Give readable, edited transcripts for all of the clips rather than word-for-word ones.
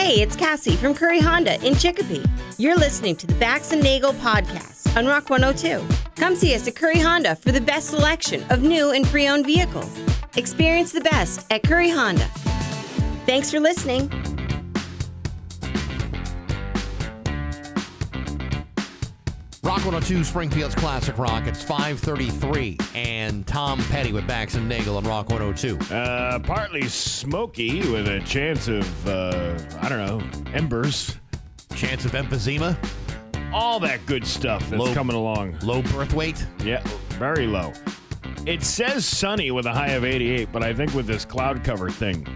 Hey, it's Cassie from Curry Honda in Chicopee. You're listening to the Bax And Nagle podcast on Rock 102. Come see us at Curry Honda for the best selection of new and pre-owned vehicles. Experience the best at Curry Honda. Thanks for listening. Rock 102, Springfield's Classic Rock. It's 5:33, and Tom Petty with Bax and Nagle on Rock 102. Partly smoky with a chance of, embers. Chance of emphysema. All that good stuff that's coming along. Low birth weight. Yeah, very low. It says sunny with a high of 88, but I think with this cloud cover thing,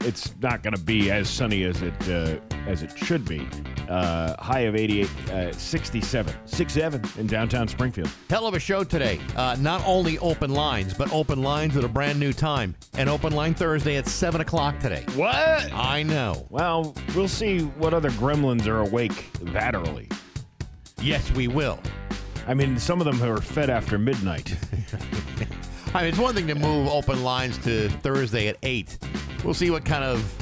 it's not going to be as sunny as it should be. High of 88, 67. 6-7 in downtown Springfield. Hell of a show today. Not only open lines, but open lines at a brand new time. An open line Thursday at 7 o'clock today. What? I know. Well, we'll see what other gremlins are awake that early. Yes, we will. I mean, some of them are fed after midnight. I mean, it's one thing to move open lines to Thursday at 8. We'll see what kind of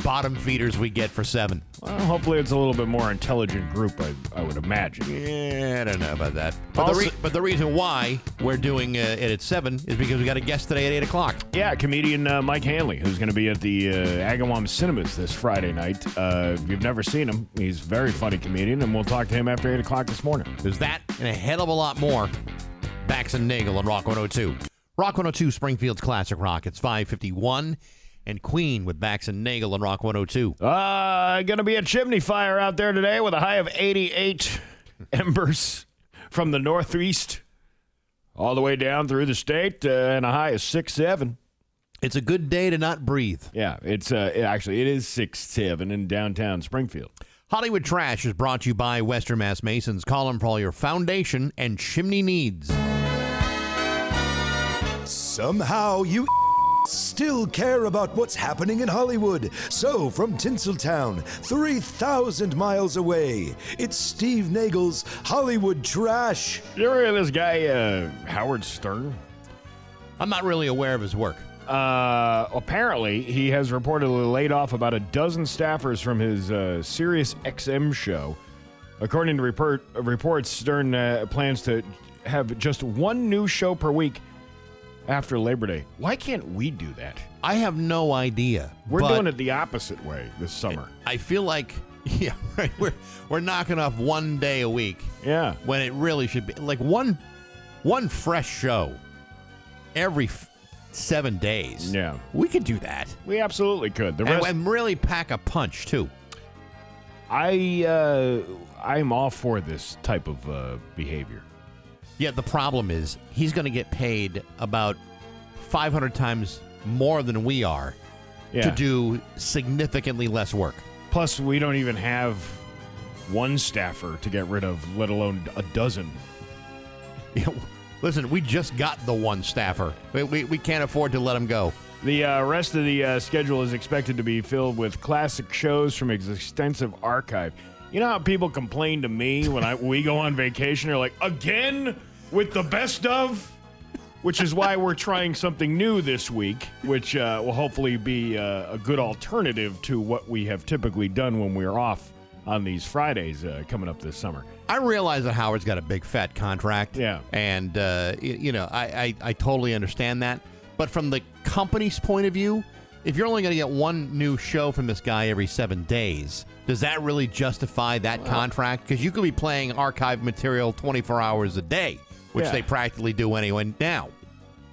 bottom feeders we get for 7. Well, hopefully it's a little bit more intelligent group, I would imagine. Yeah, I don't know about that. But, Also, but the reason why we're doing it at 7 is because we got a guest today at 8 o'clock. Yeah, comedian Mike Hanley, who's going to be at the Agawam Cinemas this Friday night. If you've never seen him, he's a very funny comedian, and we'll talk to him after 8 o'clock this morning. There's that and a hell of a lot more. Bax and Nagle on Rock 102. Rock 102, Springfield's Classic Rock. It's 5:51. And Queen with Bax and Nagle on Rock 102. Gonna be a chimney fire out there today with a high of 88 embers from the northeast all the way down through the state, and a high of 6-7. It's a good day to not breathe. Yeah, it is 6-7 in downtown Springfield. Hollywood Trash is brought to you by Western Mass Masons. Call them for all your foundation and chimney needs. Somehow you still care about what's happening in Hollywood. So, from Tinseltown, 3,000 miles away, it's Steve Nagle's Hollywood Trash. You ever hear this guy, Howard Stern? I'm not really aware of his work. Apparently, he has reportedly laid off about a dozen staffers from his Sirius XM show. According to reports, Stern plans to have just one new show per week after Labor Day. Why can't we do that? I have no idea. We're doing it the opposite way this summer. I feel like, yeah, right. We're knocking off one day a week. Yeah. When it really should be like one fresh show every 7 days. Yeah. We could do that. We absolutely could. The rest, and really pack a punch too. I'm all for this type of behavior. Yeah, the problem is he's going to get paid about 500 times more than we are to do significantly less work. Plus, we don't even have one staffer to get rid of, let alone a dozen. Yeah, listen, we just got the one staffer. We can't afford to let him go. The rest of the schedule is expected to be filled with classic shows from his extensive archive. You know how people complain to me when we go on vacation? They're like, again? With the best of? Which is why we're trying something new this week, which will hopefully be a good alternative to what we have typically done when we're off on these Fridays coming up this summer. I realize that Howard's got a big fat contract. Yeah. And, I totally understand that. But from the company's point of view, if you're only going to get one new show from this guy every 7 days, does that really justify that contract? Because you could be playing archive material 24 hours a day, which they practically do anyway now.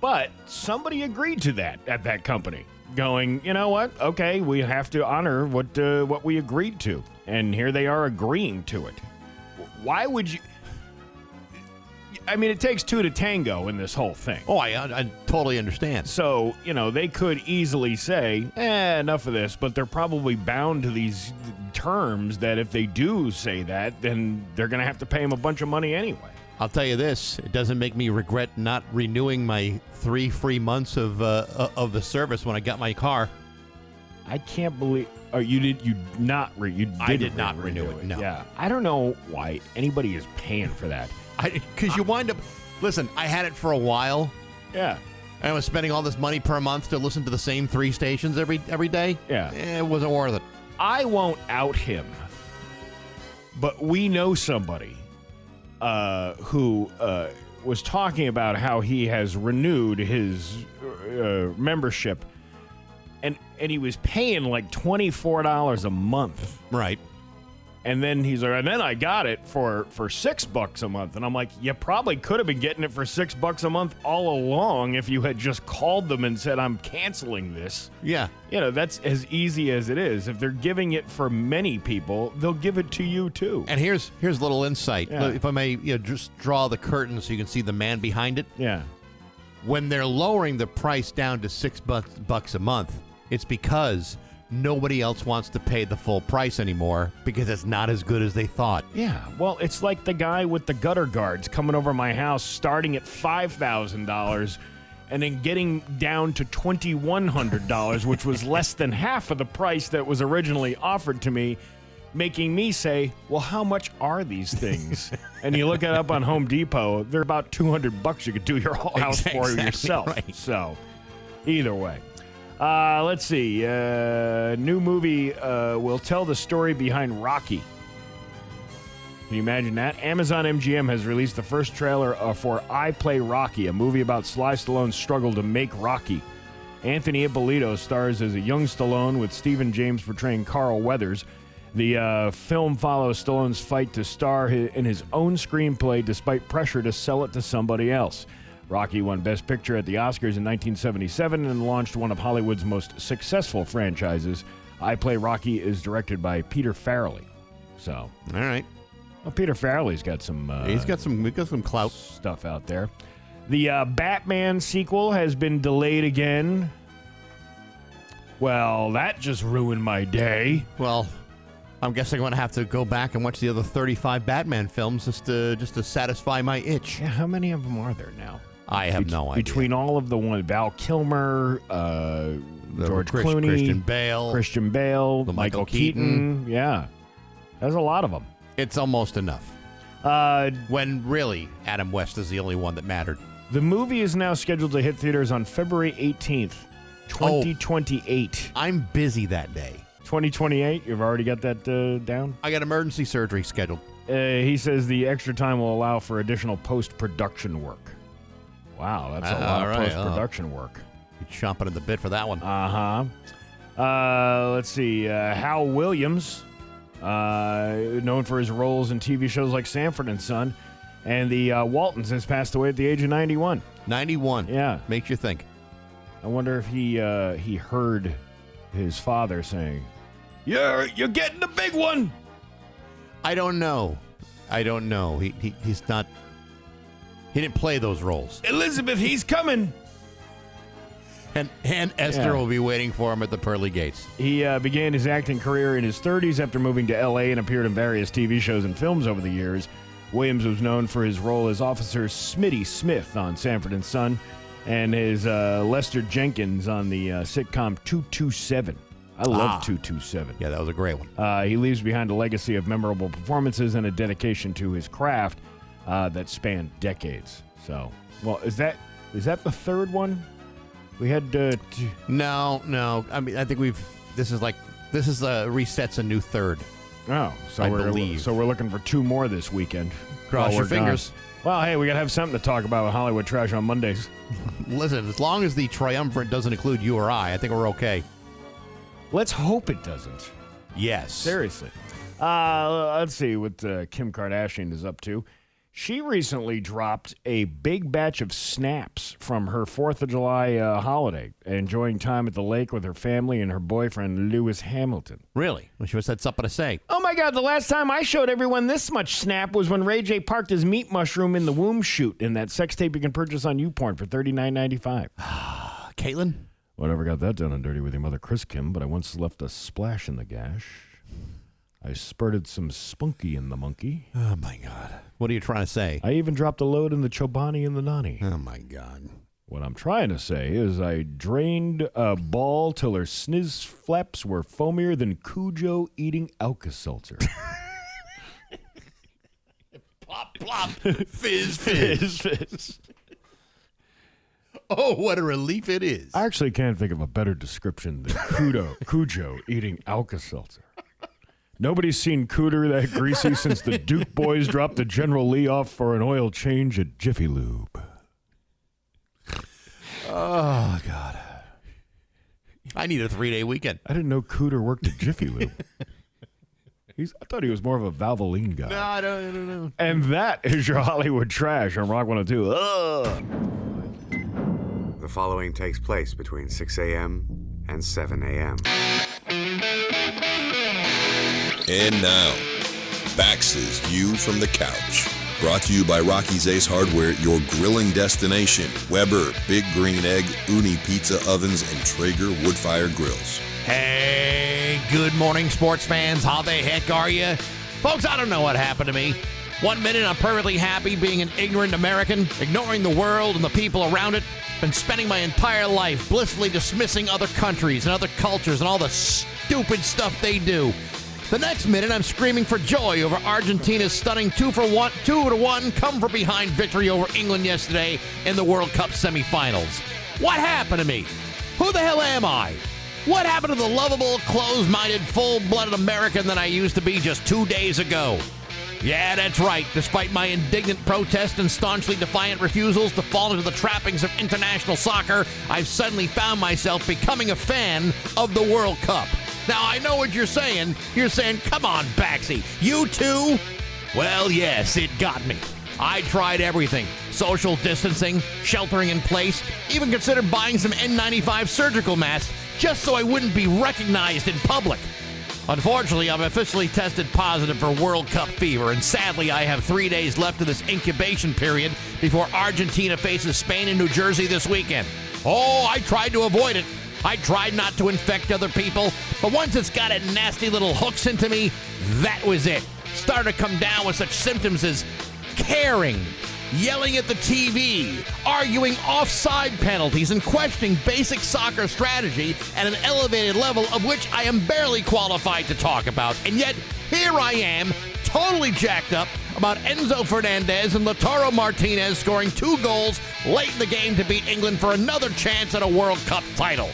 But somebody agreed to that at that company, going, you know what? Okay, we have to honor what we agreed to. And here they are agreeing to it. Why would you... I mean, it takes two to tango in this whole thing. Oh, I totally understand. So, they could easily say, enough of this, but they're probably bound to these terms that if they do say that, then they're going to have to pay him a bunch of money anyway. I'll tell you this, it doesn't make me regret not renewing my 3 free months of the service when I got my car. I can't believe... Oh, you did not renew it. No. Yeah. I don't know why anybody is paying for that. Because you wind up... Listen, I had it for a while. Yeah. And I was spending all this money per month to listen to the same 3 stations every day. Yeah. It wasn't worth it. I won't out him, but we know somebody who was talking about how he has renewed his membership, and he was paying like $24 a month. Right. And then he's like, and then I got it for $6 a month. And I'm like, you probably could have been getting it for $6 a month all along if you had just called them and said, I'm canceling this. Yeah. You know, that's as easy as it is. If they're giving it for many people, they'll give it to you too. And here's a little insight. Yeah. If I may just draw the curtain so you can see the man behind it. Yeah. When they're lowering the price down to $6 a month, it's because nobody else wants to pay the full price anymore because it's not as good as they thought. Yeah, well, it's like the guy with the gutter guards coming over my house starting at $5,000 and then getting down to $2,100, which was less than half of the price that was originally offered to me, making me say, well, how much are these things? And you look it up on Home Depot, they're about $200 you could do your whole house for Exactly yourself. right. So, either way. Let's see. New movie will tell the story behind Rocky. Can you imagine that? Amazon MGM has released the first trailer for I Play Rocky, a movie about Sly Stallone's struggle to make Rocky. Anthony Ippolito stars as a young Stallone, with Stephen James portraying Carl Weathers. The film follows Stallone's fight to star in his own screenplay despite pressure to sell it to somebody else. Rocky won Best Picture at the Oscars in 1977 and launched one of Hollywood's most successful franchises. I Play Rocky is directed by Peter Farrelly. So, All right. well, Peter Farrelly's got some We've got some clout. stuff out there. The Batman sequel has been delayed again. Well, that just ruined my day. Well, I'm guessing I'm going to have to go back and watch the other 35 Batman films just to satisfy my itch. Yeah, how many of them are there now? I have no idea. Between all of the one, Val Kilmer, George Clooney, Christian Bale, the Michael Michael Keaton. Keaton. Yeah, there's a lot of them. It's almost enough. When really Adam West is the only one that mattered. The movie is now scheduled to hit theaters on February 18th, 2028. I'm busy that day. 2028? You've already got that down? I got emergency surgery scheduled. He says the extra time will allow for additional post-production work. Wow, that's a lot of post-production work. You're chomping at the bit for that one. Let's see. Hal Williams, known for his roles in TV shows like Sanford and Son, and the Waltons, has passed away at the age of 91. 91. Yeah. Makes you think. I wonder if he heard his father saying, You're getting the big one. I don't know. He's not. He didn't play those roles. Elizabeth, he's coming. And Esther will be waiting for him at the pearly gates. He began his acting career in his 30s after moving to L.A. and appeared in various TV shows and films over the years. Williams was known for his role as Officer Smitty Smith on Sanford and Son, and his Lester Jenkins on the sitcom 227. I love 227. Yeah, that was a great one. He leaves behind a legacy of memorable performances and a dedication to his craft that spanned decades. So, well, is that the third one? We had No. I mean, I think this is resets a new third. Oh, so I believe. So we're looking for two more this weekend. Cross your fingers. Well, hey, we gotta have something to talk about with Hollywood Trash on Mondays. Listen, as long as the triumvirate doesn't include you or I think we're okay. Let's hope it doesn't. Yes. Seriously. Let's see what Kim Kardashian is up to. She recently dropped a big batch of snaps from her 4th of July holiday, enjoying time at the lake with her family and her boyfriend, Lewis Hamilton. Really? Well, she must have had something to say. Oh, my God. The last time I showed everyone this much snap was when Ray J parked his meat mushroom in the womb chute in that sex tape you can purchase on YouPorn for $39.95. Caitlin? Well, I never got that done and dirty with your mother, Chris Kim, but I once left a splash in the gash. I spurted some spunky in the monkey. Oh, my God. What are you trying to say? I even dropped a load in the Chobani and the Nani. Oh, my God. What I'm trying to say is I drained a ball till her sniz flaps were foamier than Cujo eating Alka-Seltzer. Plop, plop. Fizz, fizz. Fizz. Oh, what a relief it is. I actually can't think of a better description than Cujo eating Alka-Seltzer. Nobody's seen Cooter that greasy since the Duke boys dropped the General Lee off for an oil change at Jiffy Lube. Oh, God. I need a 3-day weekend. I didn't know Cooter worked at Jiffy Lube. I thought he was more of a Valvoline guy. No, I don't know. And that is your Hollywood trash on Rock 102. Ugh. The following takes place between 6 a.m. and 7 a.m. And now, Bax's View from the Couch. Brought to you by Rocky's Ace Hardware, your grilling destination. Weber, Big Green Egg, Uni Pizza Ovens, and Traeger Woodfire Grills. Hey, good morning, sports fans. How the heck are you? Folks, I don't know what happened to me. 1 minute, I'm perfectly happy being an ignorant American, ignoring the world and the people around it. Been spending my entire life blissfully dismissing other countries and other cultures and all the stupid stuff they do. The next minute, I'm screaming for joy over Argentina's stunning 2-1 come-from-behind victory over England yesterday in the World Cup semifinals. What happened to me? Who the hell am I? What happened to the lovable, closed-minded, full-blooded American that I used to be just 2 days ago? Yeah, that's right. Despite my indignant protest and staunchly defiant refusals to fall into the trappings of international soccer, I've suddenly found myself becoming a fan of the World Cup. Now, I know what you're saying. You're saying, come on, Baxy, you too? Well, yes, it got me. I tried everything. Social distancing, sheltering in place, even considered buying some N95 surgical masks just so I wouldn't be recognized in public. Unfortunately, I'm officially tested positive for World Cup fever, and sadly, I have 3 days left of this incubation period before Argentina faces Spain and New Jersey this weekend. Oh, I tried to avoid it. I tried not to infect other people, but once it's got its nasty little hooks into me, that was it. Started to come down with such symptoms as caring, yelling at the TV, arguing offside penalties, and questioning basic soccer strategy at an elevated level of which I am barely qualified to talk about. And yet, here I am, totally jacked up about Enzo Fernandez and Lautaro Martinez scoring 2 goals late in the game to beat England for another chance at a World Cup title.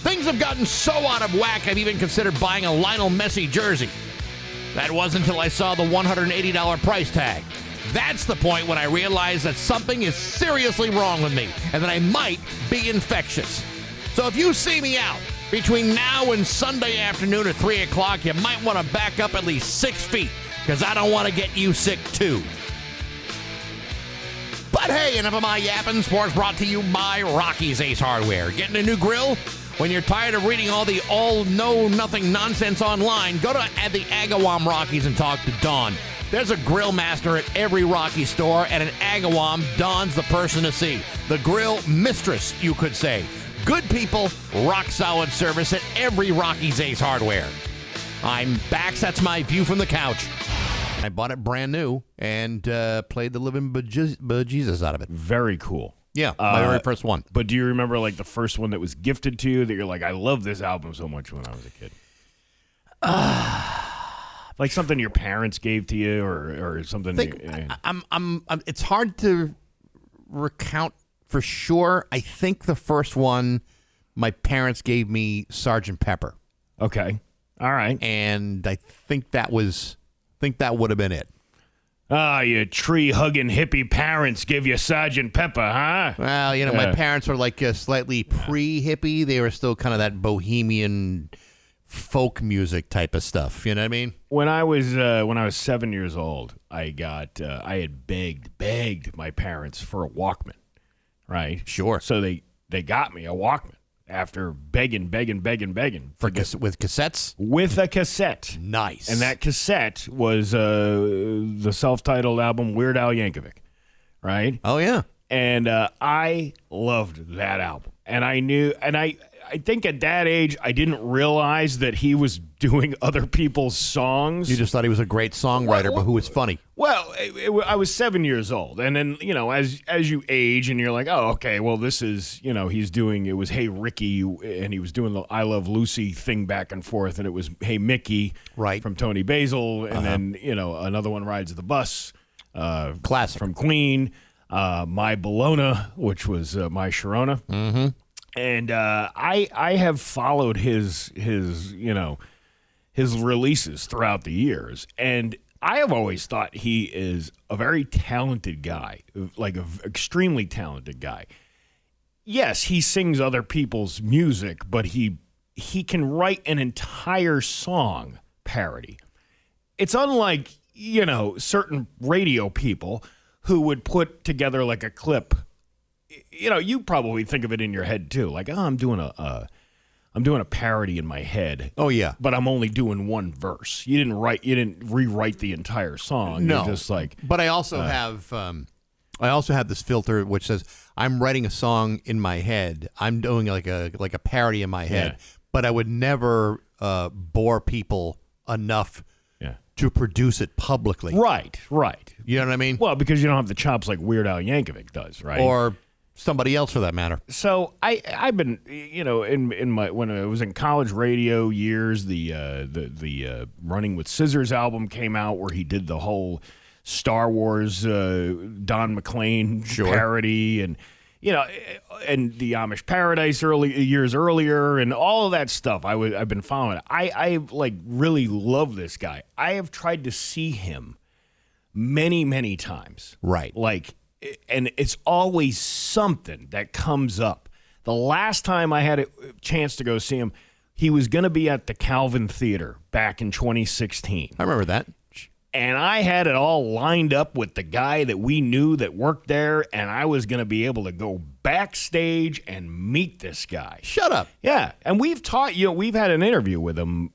Things have gotten so out of whack, I've even considered buying a Lionel Messi jersey. That wasn't until I saw the $180 price tag. That's the point when I realized that something is seriously wrong with me and that I might be infectious. So if you see me out between now and Sunday afternoon at 3 o'clock, you might want to back up at least 6 feet because I don't want to get you sick too. But hey, enough of my yapping. Sports brought to you by Rocky's Ace Hardware. Getting a new grill? When you're tired of reading all the all-know-nothing nonsense online, go to the Agawam Rockies and talk to Don. There's a grill master at every Rocky store, and at Agawam, Don's the person to see. The grill mistress, you could say. Good people, rock-solid service at every Rocky's Ace Hardware. I'm Bax. That's my view from the couch. I bought it brand new and played the living bejesus out of it. Very cool. Yeah, my very first one. But do you remember like the first one that was gifted to you that you're like, I love this album so much when I was a kid? Like something your parents gave to you or something. It's hard to recount for sure. I think the first one my parents gave me Sgt. Pepper. Okay. All right. And I think that would have been it. Ah, you tree-hugging hippie parents give you Sgt. Pepper, huh? Well, my parents were like slightly pre-hippie. They were still kind of that bohemian folk music type of stuff. You know what I mean? When I was 7 years old, I had begged my parents for a Walkman, right? Sure. So they got me a Walkman after begging. With cassettes? With a cassette. Nice. And that cassette was the self-titled album Weird Al Yankovic, right? Oh, yeah. And I loved that album. And I think at that age, I didn't realize that he was doing other people's songs. You just thought he was a great songwriter, but who was funny. Well, I was 7 years old. And then, as you age and you're like, oh, okay, well, this is, it was Hey Ricky, and he was doing the I Love Lucy thing back and forth, and it was Hey Mickey right. from Tony Basil, and then, another one Rides the Bus. Classic. From Queen, My Bologna, which was My Sharona. Mm-hmm. And I have followed his his releases throughout the years. And I have always thought he is a very talented guy, like an extremely talented guy. Yes, he sings other people's music, but he can write an entire song parody. It's unlike, certain radio people who would put together like a clip. You probably think of it in your head too, like, oh, I'm doing a parody in my head. Oh yeah, but I'm only doing one verse. You didn't rewrite the entire song. No, You're just like. But I also have this filter which says I'm writing a song in my head. I'm doing like a parody in my head, but I would never bore people enough to produce it publicly. Right. You know what I mean? Well, because you don't have the chops like Weird Al Yankovic does, right? Or somebody else for that matter. So I've been, in my when I was in college radio years, the Running with Scissors album came out where he did the whole Star Wars Don McLean parody and and the Amish Paradise years earlier and all of that stuff. I've been following it. I like really love this guy. I have tried to see him many times. Right. And it's always something that comes up. The last time I had a chance to go see him, he was going to be at the Calvin Theater back in 2016. I remember that. And I had it all lined up with the guy that we knew that worked there, and I was going to be able to go backstage and meet this guy. Shut up. Yeah, and we've had an interview with him,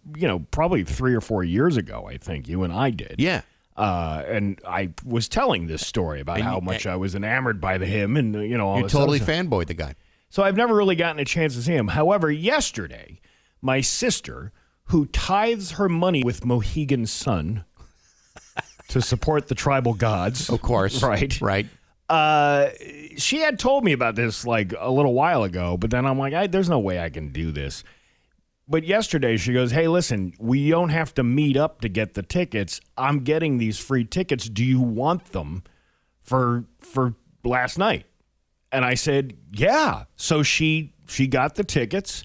probably 3 or 4 years ago, I think, you and I did. Yeah. And I was telling this story about how much I was enamored by him and, all You this totally stuff. fanboyed the guy. So I've never really gotten a chance to see him. However, yesterday, my sister, who tithes her money with Mohegan Sun to support the tribal gods. Of course. Right. She had told me about this like a little while ago, but then I'm like, there's no way I can do this. But yesterday she goes, hey, listen, we don't have to meet up to get the tickets. I'm getting these free tickets. Do you want them for last night? And I said, yeah. So she got the tickets.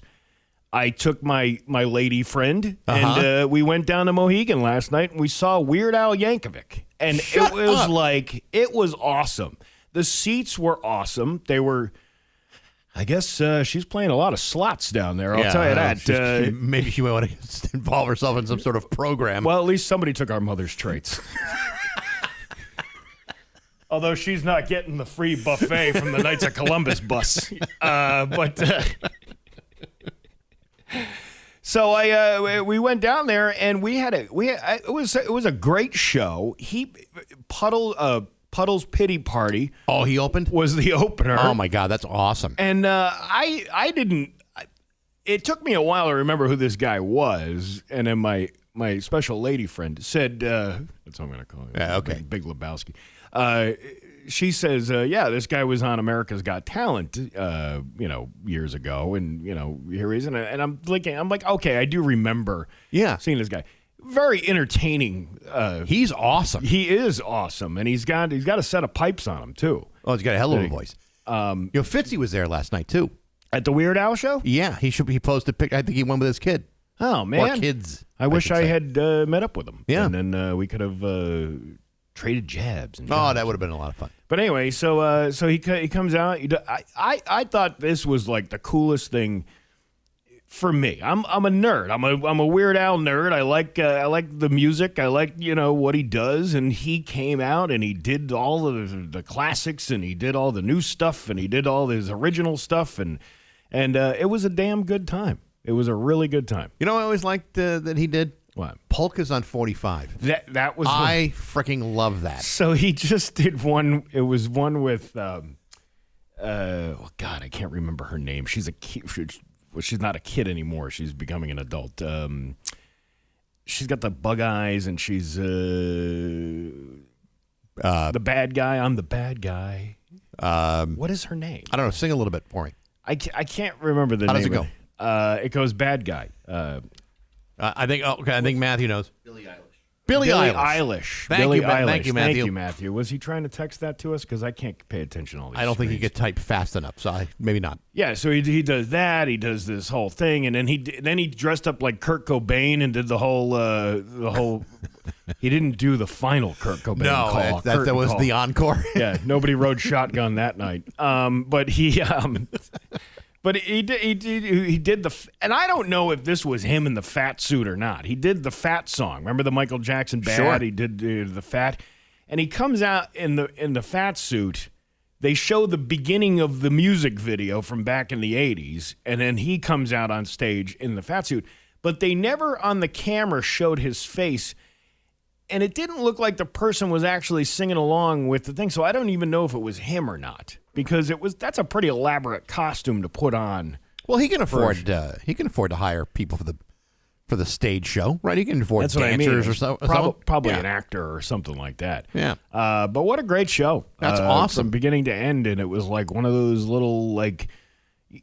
I took my lady friend, and we went down to Mohegan last night, and we saw Weird Al Yankovic. And it was awesome. The seats were awesome. They were, I guess she's playing a lot of slots down there, I'll tell you that. Maybe she might want to involve herself in some sort of program. Well, at least somebody took our mother's traits. Although she's not getting the free buffet from the Knights of Columbus bus. So we went down there and it was a great show. Puddle's Pity Party. Oh, he opened? Was the opener. Oh my God, that's awesome. And I didn't. It took me a while to remember who this guy was, and then my special lady friend said, that's what I'm going to call him. Yeah, okay. Big Lebowski. She says, this guy was on America's Got Talent, years ago, and, here he is. And I'm like, okay, I do remember seeing this guy. Very entertaining. He's awesome. He is awesome, and he's got a set of pipes on him, too. Oh, he's got a hell of a voice. Fitzy was there last night, too. At the Weird Al show? Yeah, he posted a picture. I think he went with his kid. Oh, man. Or kids. I wish I had met up with him. Yeah. And then we could have traded jabs. Oh, that would have been a lot of fun. But anyway, so he comes out. I thought this was like the coolest thing for me. I'm a nerd. I'm a Weird Al nerd. I like the music. I like what he does. And he came out and he did all of the classics and he did all the new stuff and he did all his original stuff and it was a damn good time. It was a really good time. You know, I always liked that he did. What? Polkas on 45. That was. I freaking love that. So he just did one. It was one with. God, I can't remember her name. She's a kid. Well, she's not a kid anymore. She's becoming an adult. She's got the bug eyes, and she's the bad guy. I'm the bad guy. What is her name? I don't know. Sing a little bit for me. I can't remember the name. How does it go? It goes bad guy. I think Matthew knows. Billie Eilish. Billie Eilish. Eilish. Billie Eilish. Thank you, Matthew. Thank you, Matthew. Was he trying to text that to us? Because I can't pay attention to all these I don't think he screens. could type fast enough, so maybe not. Yeah, so he does that. He does this whole thing, and then he dressed up like Kurt Cobain and did the whole. He didn't do the final Kurt Cobain call. That was call. the encore. Yeah, nobody rode shotgun that night. But he did the, and I don't know if this was him in the fat suit or not. He did the fat song. Remember the Michael Jackson Bad? Sure. He did the fat, and he comes out in the fat suit. They show the beginning of the music video from back in the 80s, and then he comes out on stage in the fat suit. But they never on the camera showed his face, and it didn't look like the person was actually singing along with the thing. So I don't even know if it was him or not, because that's a pretty elaborate costume to put on. Well, he can afford to hire people for the stage show, right? He can afford That's what I dancers mean. or so. Probably Yeah. an actor or something like that. Yeah. But what a great show. That's awesome. From beginning to end, and it was like one of those little like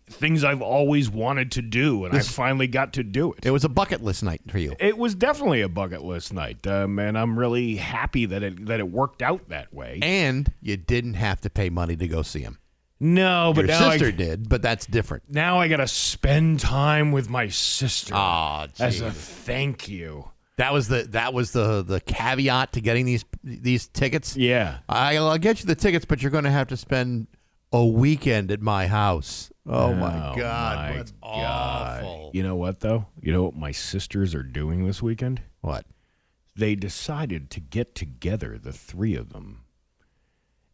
things I've always wanted to do, and I finally got to do it. It was a bucket list night for you. It was definitely a bucket list night, and I'm really happy that it worked out that way. And you didn't have to pay money to go see him. No, but Your now sister did, but that's different. Now I got to spend time with my sister Oh, as a geez. thank you. That was the caveat to getting these tickets. Yeah. I'll get you the tickets, but you're going to have to spend a weekend at my house. Oh my God, that's awful. You know what though? You know what my sisters are doing this weekend? What? They decided to get together, the three of them,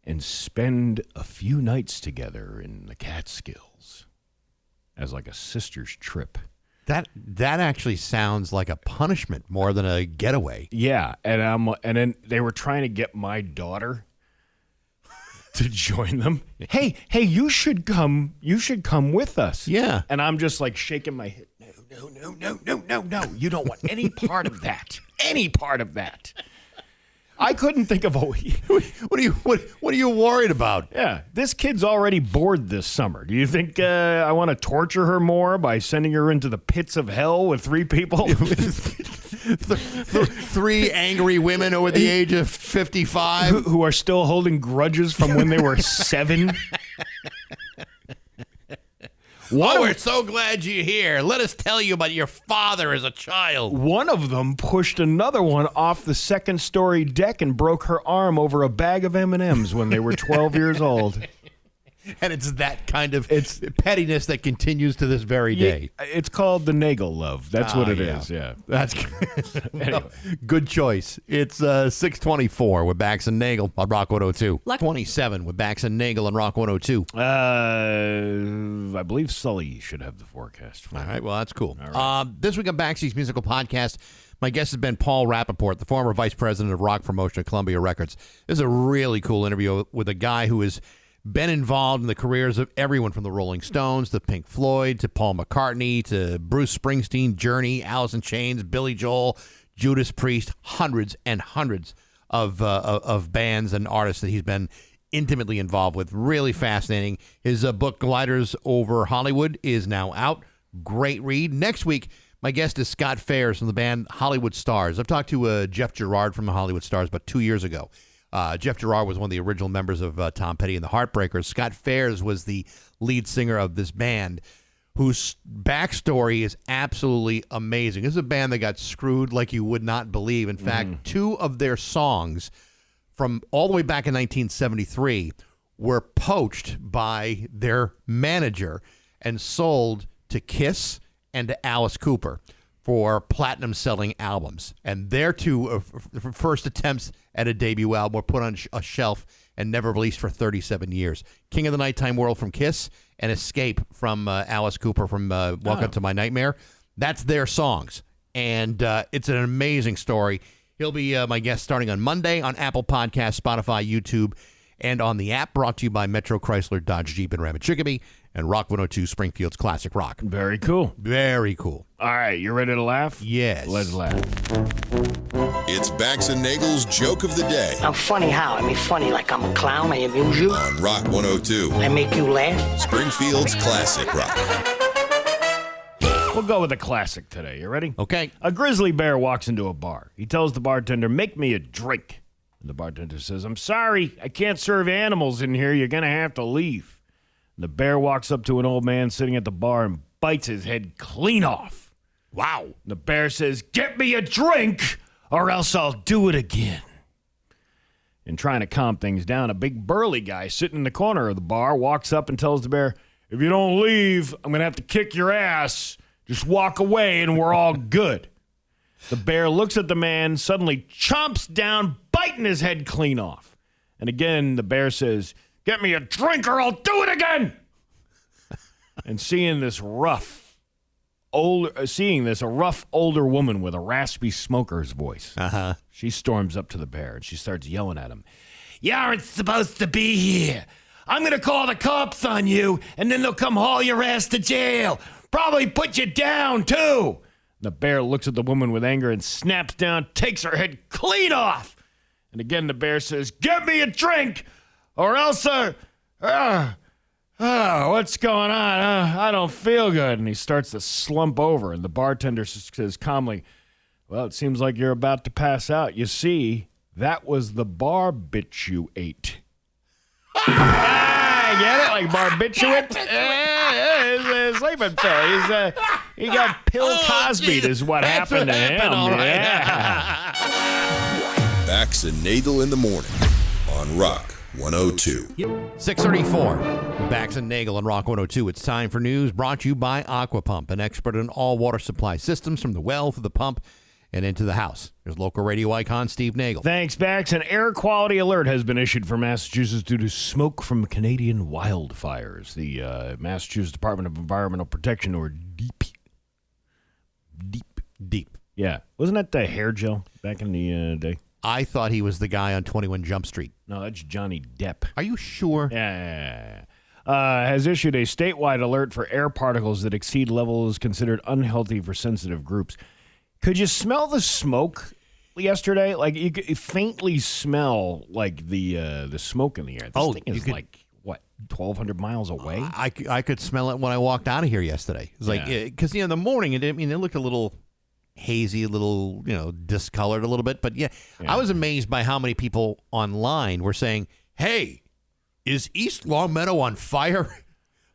and spend a few nights together in the Catskills as like a sister's trip. That actually sounds like a punishment more than a getaway. Yeah, and then they were trying to get my daughter to join them. Hey, you should come. You should come with us. Yeah. And I'm just like shaking my head. No. You don't want any part of that. Any part of that. I couldn't think of a. What are you worried about? Yeah, this kid's already bored this summer. Do you think I want to torture her more by sending her into the pits of hell with three people? Three angry women over the age of 55 who are still holding grudges from when they were 7? We're so glad you're here. Let us tell you about your father as a child. One of them pushed another one off the second-story deck and broke her arm over a bag of M&Ms when they were 12 years old. And it's that kind of pettiness that continues to this very day. It's called the Nagle love. That's what it is. Yeah. That's Anyway. good choice. It's 6:24 with Bax and Nagle on Rock 102. 27 with Bax and Nagle on Rock 102. I believe Sully should have the forecast. All right, well, that's cool. All This week on Baxi's Musical Podcast, my guest has been Paul Rappaport, the former vice president of rock promotion at Columbia Records. This is a really cool interview with a guy who has been involved in the careers of everyone from the Rolling Stones to Pink Floyd to Paul McCartney to Bruce Springsteen, Journey, Alice in Chains, Billy Joel, Judas Priest, hundreds and hundreds of bands and artists that he's been intimately involved with. Really fascinating. His book, Gliders Over Hollywood, is now out. Great read. Next week, my guest is Scott Fairs from the band Hollywood Stars. I've talked to Jeff Gerard from the Hollywood Stars about 2 years ago. Jeff Gerard was one of the original members of Tom Petty and the Heartbreakers. Scott Fairs was the lead singer of this band, whose backstory is absolutely amazing. This is a band that got screwed like you would not believe. In fact, two of their songs from all the way back in 1973 were poached by their manager and sold to Kiss and to Alice Cooper for platinum-selling albums. And their two first attempts at a debut album were put on a shelf and never released for 37 years. King of the Nighttime World from Kiss and Escape from Alice Cooper from Welcome to My Nightmare. That's their songs. And it's an amazing story. He'll be my guest starting on Monday on Apple Podcasts, Spotify, YouTube, and on the app, brought to you by Metro Chrysler, Dodge, Jeep, and Ram at Chicopee, and Rock 102 Springfield's Classic Rock. Very cool. Very cool. All right, you ready to laugh? Yes. Let's laugh. It's Bax and Nagle's Joke of the Day I'm funny how? I mean, funny like I'm a clown. I amuse you. on Rock 102, I make you laugh. Springfield's Classic Rock. We'll go with a classic today. You ready? Okay. A grizzly bear walks into a bar. He tells the bartender, "Make me a drink." And the bartender says, "I'm sorry, I can't serve animals in here. You're going to have to leave." And the bear walks up to an old man sitting at the bar and bites his head clean off. Wow. And the bear says, "Get me a drink or else I'll do it again." And trying to calm things down, a big burly guy sitting in the corner of the bar walks up and tells the bear, "If you don't leave, I'm going to have to kick your ass. Just walk away and we're all good." The bear looks at the man, suddenly chomps down, biting his head clean off. And again, the bear says, "Get me a drink or I'll do it again." And seeing this a rough older woman with a raspy smoker's voice, she storms up to the bear and she starts yelling at him. "You aren't supposed to be here. I'm going to call the cops on you, and then they'll come haul your ass to jail. Probably put you down, too." The bear looks at the woman with anger and snaps down, takes her head clean off. And again, the bear says, "Get me a drink, or else, what's going on? I don't feel good." And he starts to slump over, and the bartender says calmly, "Well, it seems like you're about to pass out. You see, that was the bar bitch you ate." Get it? Like barbiturate? He's a sleeping pill. He got Bill Cosby'd is what happened to him. All right. Yeah. Bax and Nagle in the morning on Rock 102. 634. Bax and Nagle on Rock 102. It's time for news brought to you by Aquapump, an expert in all water supply systems from the well to the pump and into the house. Here's local radio icon Steve Nagle. Thanks, Bax. An air quality alert has been issued for Massachusetts due to smoke from Canadian wildfires. The Massachusetts Department of Environmental Protection, or DEEP. Yeah. Wasn't that the hair gel back in the day? I thought he was the guy on 21 Jump Street. No, that's Johnny Depp. Are you sure? Yeah. Has issued a statewide alert for air particles that exceed levels considered unhealthy for sensitive groups. Could you smell the smoke yesterday? Like, you could faintly smell, like, the smoke in the air. This thing is, like, what, 1,200 miles away? I could smell it when I walked out of here yesterday. It was like, because, in the morning, it looked a little hazy, a little, discolored a little bit. But, yeah, I was amazed by how many people online were saying, "Hey, is East Longmeadow on fire?"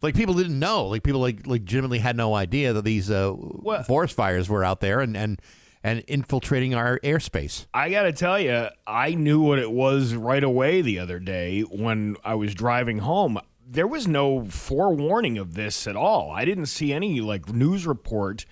Like, people didn't know. Like, people legitimately had no idea that these forest fires were out there and infiltrating our airspace. I got to tell you, I knew what it was right away the other day when I was driving home. There was no forewarning of this at all. I didn't see any, news report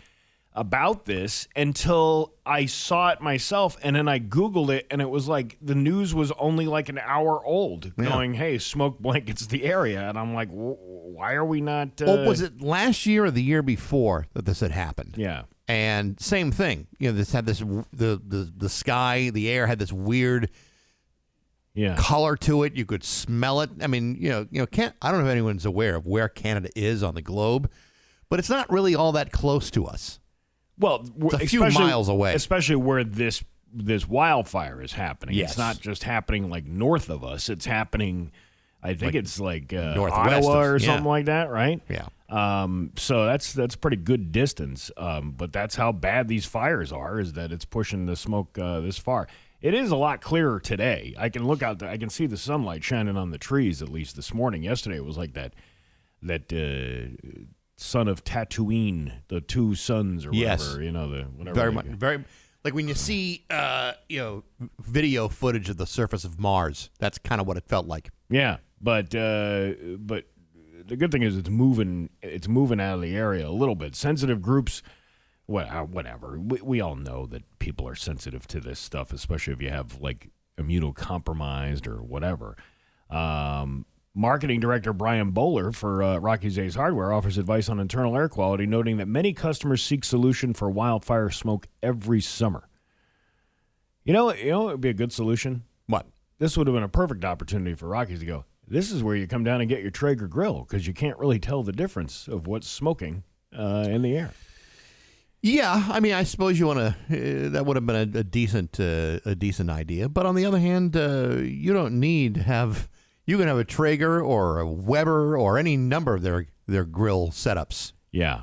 about this until I saw it myself, and then I Googled it, and it was like the news was only like an hour old, going, "Hey, smoke blankets the area," and I'm like, why are we not? Was it last year or the year before that this had happened? Yeah, and same thing. This had this the sky, the air had this weird color to it. You could smell it. I mean, I don't know if anyone's aware of where Canada is on the globe, but it's not really all that close to us. Well, it's a few miles away, especially where this wildfire is happening. Yes. It's not just happening north of us. It's happening. I think it's northwest Iowa or something like that, right? Yeah. So that's pretty good distance. But that's how bad these fires are. Is that it's pushing the smoke this far. It is a lot clearer today. I can look out there. I can see the sunlight shining on the trees. At least this morning. Yesterday it was like that. Son of Tatooine, the two suns, or whatever, the whatever. Very much, very like when you see, video footage of the surface of Mars. That's kind of what it felt like. Yeah, but the good thing is it's moving out of the area a little bit. Sensitive groups, whatever. We all know that people are sensitive to this stuff, especially if you have immunocompromised or whatever. Marketing Director Brian Bowler for Rocky's Ace Hardware offers advice on internal air quality, noting that many customers seek solution for wildfire smoke every summer. It would be a good solution? What? This would have been a perfect opportunity for Rockies to go, this is where you come down and get your Traeger grill, because you can't really tell the difference of what's smoking in the air. Yeah, I mean, I suppose you want to. That would have been a decent idea. But on the other hand, you don't need to have. You can have a Traeger or a Weber or any number of their grill setups. Yeah.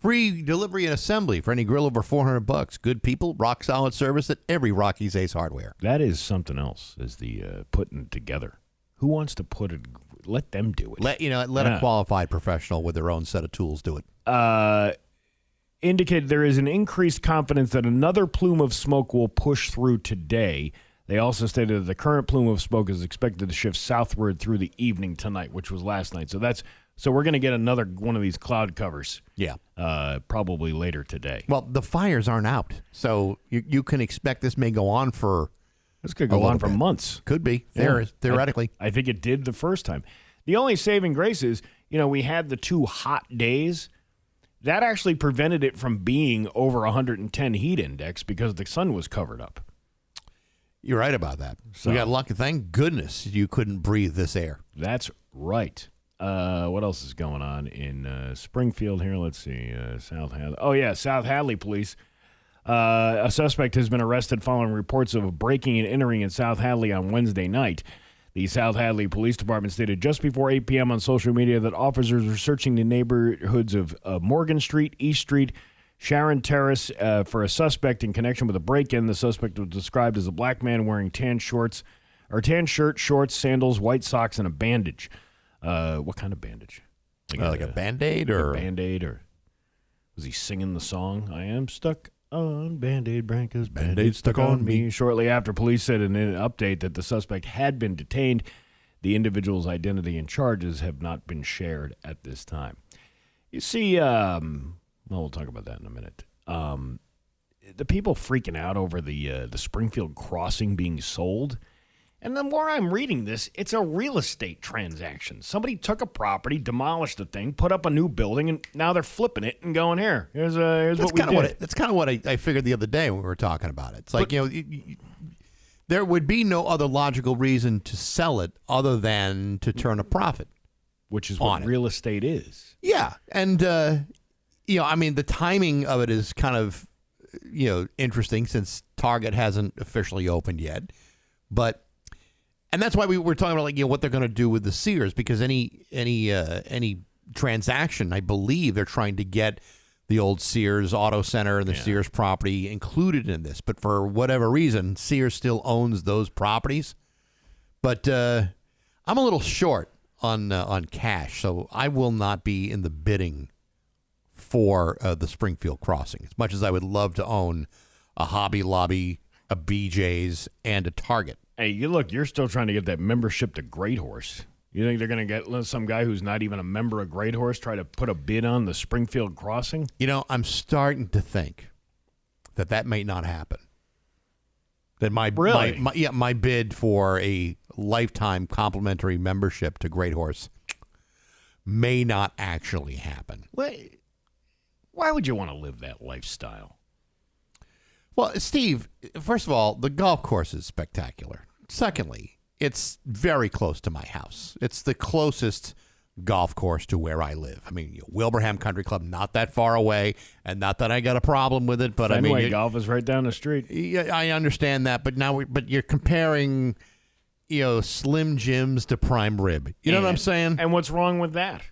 Free delivery and assembly for any grill over $400. Good people, rock solid service at every Rocky's Ace Hardware. That is something else, is the putting it together. Who wants to put it? Let them do it. Let a qualified professional with their own set of tools do it. Indicated there is an increased confidence that another plume of smoke will push through today. They also stated that the current plume of smoke is expected to shift southward through the evening tonight, which was last night. So we're going to get another one of these cloud covers. Yeah. Probably later today. Well, the fires aren't out, so you can expect this may go on for. This could go on for months. Could be, theoretically. I think it did the first time. The only saving grace is, we had the 2 hot days. That actually prevented it from being over 110 heat index because the sun was covered up. You're right about that. So we got lucky. Thank goodness you couldn't breathe this air. That's right. What else is going on in Springfield here? Let's see. South Hadley. Oh, yeah, South Hadley police. A suspect has been arrested following reports of a breaking and entering in South Hadley on Wednesday night. The South Hadley Police Department stated just before 8 p.m. on social media that officers were searching the neighborhoods of Morgan Street, East Street, Sharon Terrace for a suspect in connection with a break-in. The suspect was described as a black man wearing tan shirt, shorts, sandals, white socks, and a bandage. What kind of bandage? Like a Band-Aid or? A Band-Aid, or was he singing the song, I am stuck on Band-Aid brand because Band-Aid stuck on me? Shortly after, police said in an update that the suspect had been detained. The individual's identity and charges have not been shared at this time. You see, we'll talk about that in a minute. The people freaking out over the Springfield crossing being sold. And the more I'm reading this, it's a real estate transaction. Somebody took a property, demolished the thing, put up a new building, and now they're flipping it and going, here's what we did. That's kind of what I figured the other day when we were talking about it. It's like, there would be no other logical reason to sell it other than to turn a profit. Which is what real estate is. Yeah. And, the timing of it is kind of, interesting since Target hasn't officially opened yet. And that's why we were talking about what they're going to do with the Sears, because any transaction, I believe they're trying to get the old Sears Auto Center and the Sears property included in this. But for whatever reason, Sears still owns those properties. But I'm a little short on cash, so I will not be in the bidding for the Springfield crossing. As much as I would love to own a Hobby Lobby, a BJ's, and a Target. Hey, you're still trying to get that membership to Great Horse. You think they're going to get some guy who's not even a member of Great Horse try to put a bid on the Springfield crossing? I'm starting to think that may not happen. That my bid for a lifetime complimentary membership to Great Horse may not actually happen. Wait, why would you want to live that lifestyle? Well, Steve, first of all, the golf course is spectacular. Secondly, it's very close to my house. It's the closest golf course to where I live. I mean, Wilbraham Country Club, not that far away, and not that I got a problem with it, but Fenway golf is right down the street. Yeah, I understand that, but but you're comparing, Slim Jims to prime rib. You know what I'm saying? And what's wrong with that?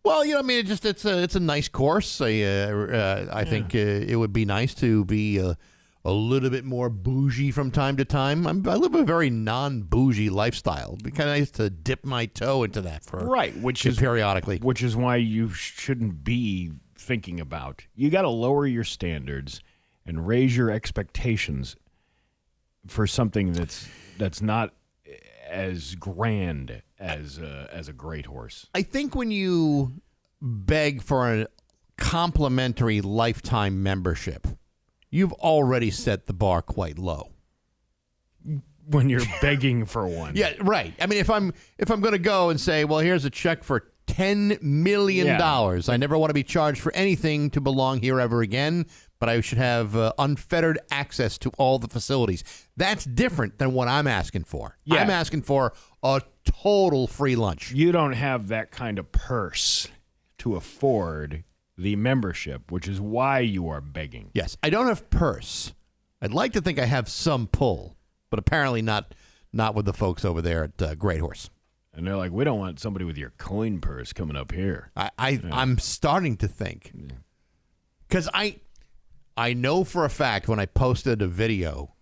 Well, it's a nice course. I think it would be nice to be a little bit more bougie from time to time. I live a very non-bougie lifestyle. It'd be kind of nice to dip my toe into that periodically. Which is why you shouldn't be thinking about. You got to lower your standards and raise your expectations for something that's not as grand as a Great Horse. I think when you beg for a complimentary lifetime membership, you've already set the bar quite low. When you're begging for one. Yeah, right. I mean, if I'm going to go and say, well, here's a check for $10 million, I never want to be charged for anything to belong here ever again, but I should have unfettered access to all the facilities. That's different than what I'm asking for. Yeah. I'm asking for a total free lunch. You don't have that kind of purse to afford the membership, which is why you are begging. Yes, I don't have purse. I'd like to think I have some pull, but apparently not with the folks over there at Great Horse. And they're like, we don't want somebody with your coin purse coming up here. I'm starting to think. Because I know for a fact when I posted a video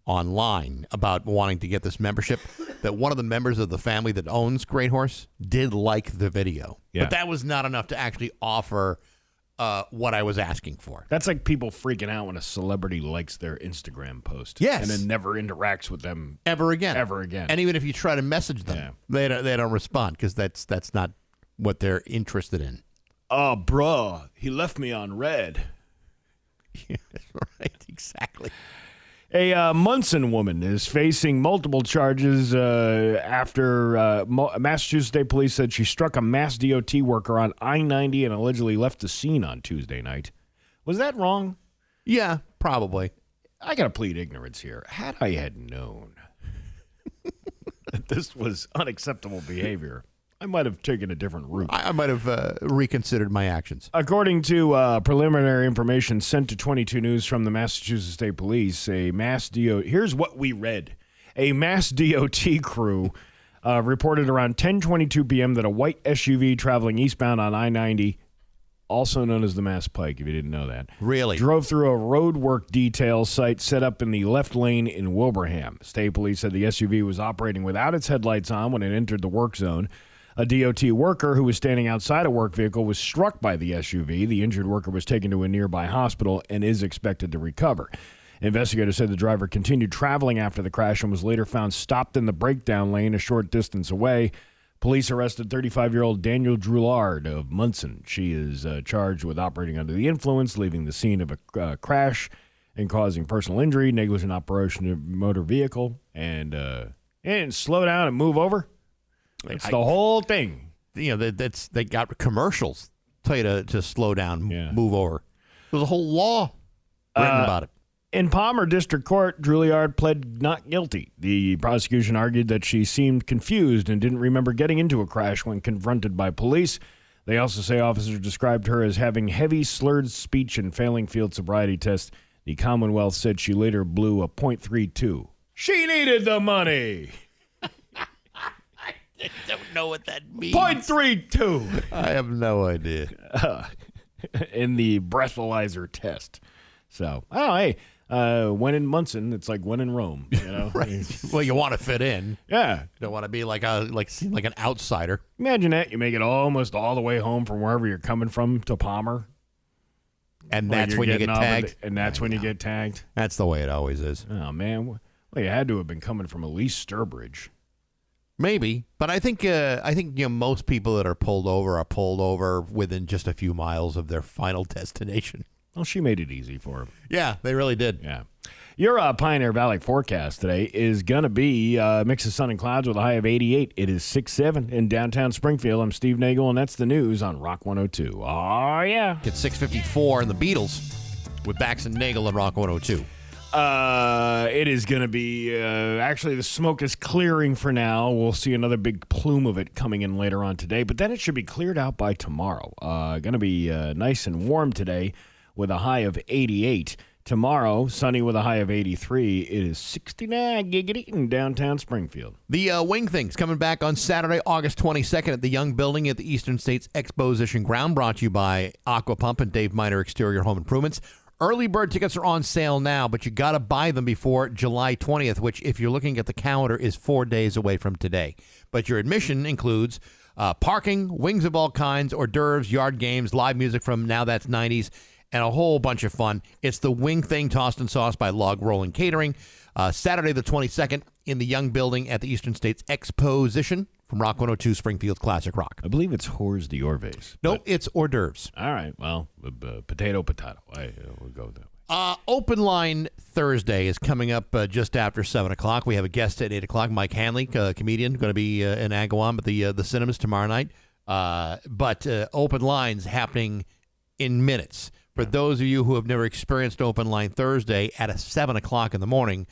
online about wanting to get this membership that one of the members of the family that owns Great Horse did like the video. Yeah. But that was not enough to actually offer what I was asking for. That's like people freaking out when a celebrity likes their Instagram post. Yes. And then never interacts with them Ever again. And even if you try to message them, they don't respond because that's not what they're interested in. Oh, bruh, he left me on red. Yeah, right, exactly. A Munson woman is facing multiple charges after Massachusetts State Police said she struck a Mass DOT worker on I-90 and allegedly left the scene on Tuesday night. Was that wrong? Yeah, probably. I got to plead ignorance here. Had I had known that this was unacceptable behavior, I might have taken a different route. I might have reconsidered my actions. According to preliminary information sent to 22 News from the Massachusetts State Police, here's what we read. A Mass DOT crew reported around 10:22 p.m. that a white SUV traveling eastbound on I-90, also known as the Mass Pike, if you didn't know that, Really? drove through a roadwork detail site set up in the left lane in Wilbraham. State Police said the SUV was operating without its headlights on when it entered the work zone. A DOT worker who was standing outside a work vehicle was struck by the SUV. The injured worker was taken to a nearby hospital and is expected to recover. Investigators said the driver continued traveling after the crash and was later found stopped in the breakdown lane a short distance away. Police arrested 35-year-old Daniel Droulard of Munson. She is charged with operating under the influence, leaving the scene of a crash and causing personal injury, negligent operation of motor vehicle, and slow down and move over. It's the whole thing. You know, they got commercials tell you to slow down, move over. There's a whole law written about it. In Palmer District Court, Droulard pled not guilty. The prosecution argued that she seemed confused and didn't remember getting into a crash when confronted by police. They also say officers described her as having heavy slurred speech and failing field sobriety tests. The Commonwealth said she later blew a .32. She needed the money. I don't know what that means. .32. I have no idea. In the breathalyzer test. So, when in Munson, it's like when in Rome. You know? Right. Well, you want to fit in. Yeah. You don't want to be seem like an outsider. Imagine that. You make it almost all the way home from wherever you're coming from to Palmer. And that's when you get tagged. And that's when you get tagged. That's the way it always is. Oh, man. Well, you had to have been coming from at least Sturbridge. Maybe, but I think most people that are pulled over within just a few miles of their final destination. Well, she made it easy for him. Yeah, they really did. Yeah. Your Pioneer Valley forecast today is going to be a mix of sun and clouds with a high of 88. It is 6-7 in downtown Springfield. I'm Steve Nagle, and that's the news on Rock 102. Oh, yeah. It's 6:54 in the Beatles with Bax and Nagle on Rock 102. It is going to be, actually, the smoke is clearing for now. We'll see another big plume of it coming in later on today, but then it should be cleared out by tomorrow. Going to be nice and warm today with a high of 88. Tomorrow, sunny with a high of 83. It is 69 giggity in downtown Springfield. The Wing Thing's coming back on Saturday, August 22nd at the Young Building at the Eastern States Exposition Ground, brought to you by Aqua Pump and Dave Miner Exterior Home Improvements. Early bird tickets are on sale now, but you got to buy them before July 20th, which, if you're looking at the calendar, is 4 days away from today. But your admission includes parking, wings of all kinds, hors d'oeuvres, yard games, live music from Now That's 90s, and a whole bunch of fun. It's the Wing Thing Tossed and Sauce by Log Rolling Catering. Saturday the 22nd in the Young Building at the Eastern States Exposition from Rock 102 Springfield's Classic Rock. I believe it's Hors d'Orves. No, it's hors d'oeuvres. All right. Well, potato. We'll go that way. Open Line Thursday is coming up just after 7 o'clock. We have a guest at 8 o'clock, Mike Hanley, comedian, going to be in Agawam at the cinemas tomorrow night. But Open Line's happening in minutes. For those of you who have never experienced Open Line Thursday at 7 o'clock in the morning,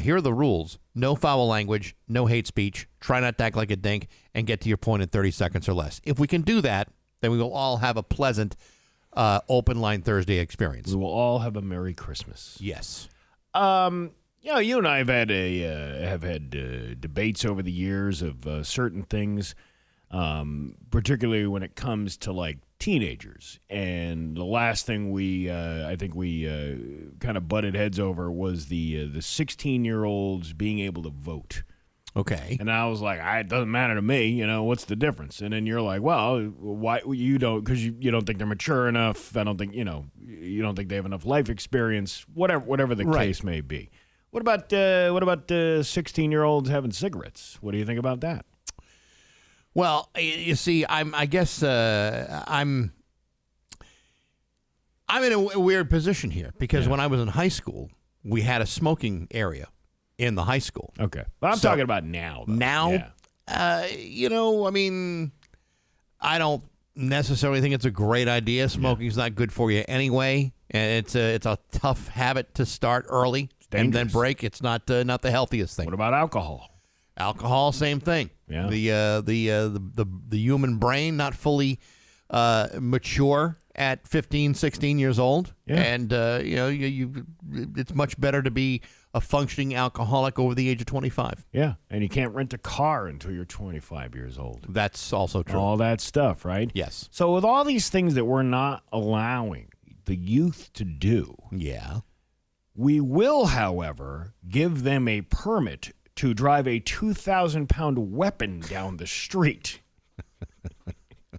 here are the rules. No foul language, no hate speech, try not to act like a dink, and get to your point in 30 seconds or less. If we can do that, then we will all have a pleasant Open Line Thursday experience. We will all have a Merry Christmas. Yes. You know, you and I have had debates over the years of certain things, particularly when it comes to like teenagers. And the last thing I think we kind of butted heads over was the 16-year-olds being able to vote. Okay. And I was like, it doesn't matter to me, you know, what's the difference? And then you're like, well, why you don't, because you don't think they're mature enough. I don't think, you don't think they have enough life experience, whatever the case may be. What about 16-year-olds having cigarettes? What do you think about that? Well, you see, I'm in a weird position here because when I was in high school, we had a smoking area in the high school. Okay. But I'm talking about now, though. Now, Yeah. I mean, I don't necessarily think it's a great idea. Smoking's not good for you anyway, and it's a tough habit to start early and then break. It's not the healthiest thing. What about alcohol? Alcohol, same thing. Yeah. The human brain not fully mature at 15, 16 years old. Yeah. And it's much better to be a functioning alcoholic over the age of 25. Yeah, and you can't rent a car until you're 25 years old. That's also true. All that stuff, right? Yes. So with all these things that we're not allowing the youth to do, yeah, we will, however, give them a permit to drive a 2,000-pound weapon down the street.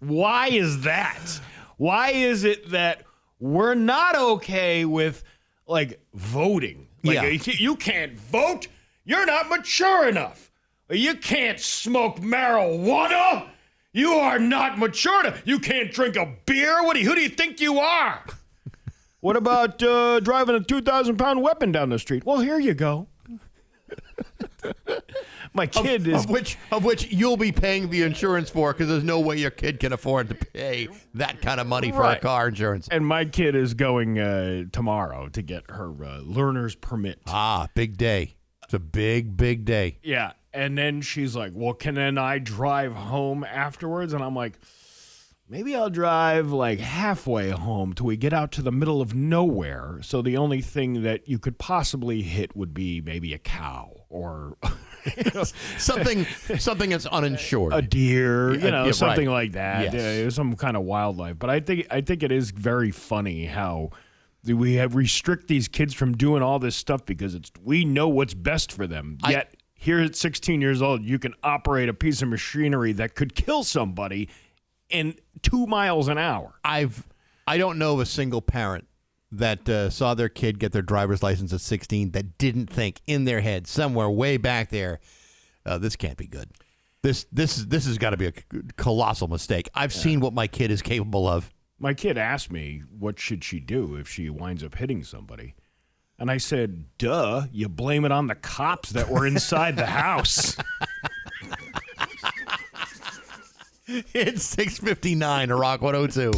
Why is that? Why is it that we're not okay with, like, voting? Like, you can't vote. You're not mature enough. You can't smoke marijuana. You are not mature enough. You can't drink a beer. Who do you think you are? What about driving a 2,000-pound weapon down the street? Well, here you go. My kid is... Of which you'll be paying the insurance for because there's no way your kid can afford to pay that kind of money for a car insurance. And my kid is going tomorrow to get her learner's permit. Ah, big day. It's a big, big day. Yeah. And then she's like, well, can I drive home afterwards? And I'm like, maybe I'll drive like halfway home till we get out to the middle of nowhere. So the only thing that you could possibly hit would be maybe a cow or something that's uninsured. A deer, something right. like that. Yes. Some kind of wildlife. But I think it is very funny how we have restrict these kids from doing all this stuff because we know what's best for them. Yet here at 16 years old, you can operate a piece of machinery that could kill somebody in 2 miles an hour. I don't know of a single parent that saw their kid get their driver's license at 16 that didn't think in their head somewhere way back there, this can't be good. This has got to be a colossal mistake. I've seen what my kid is capable of. My kid asked me, what should she do if she winds up hitting somebody? And I said, duh, you blame it on the cops that were inside the house. It's 6:59 to Rock 102.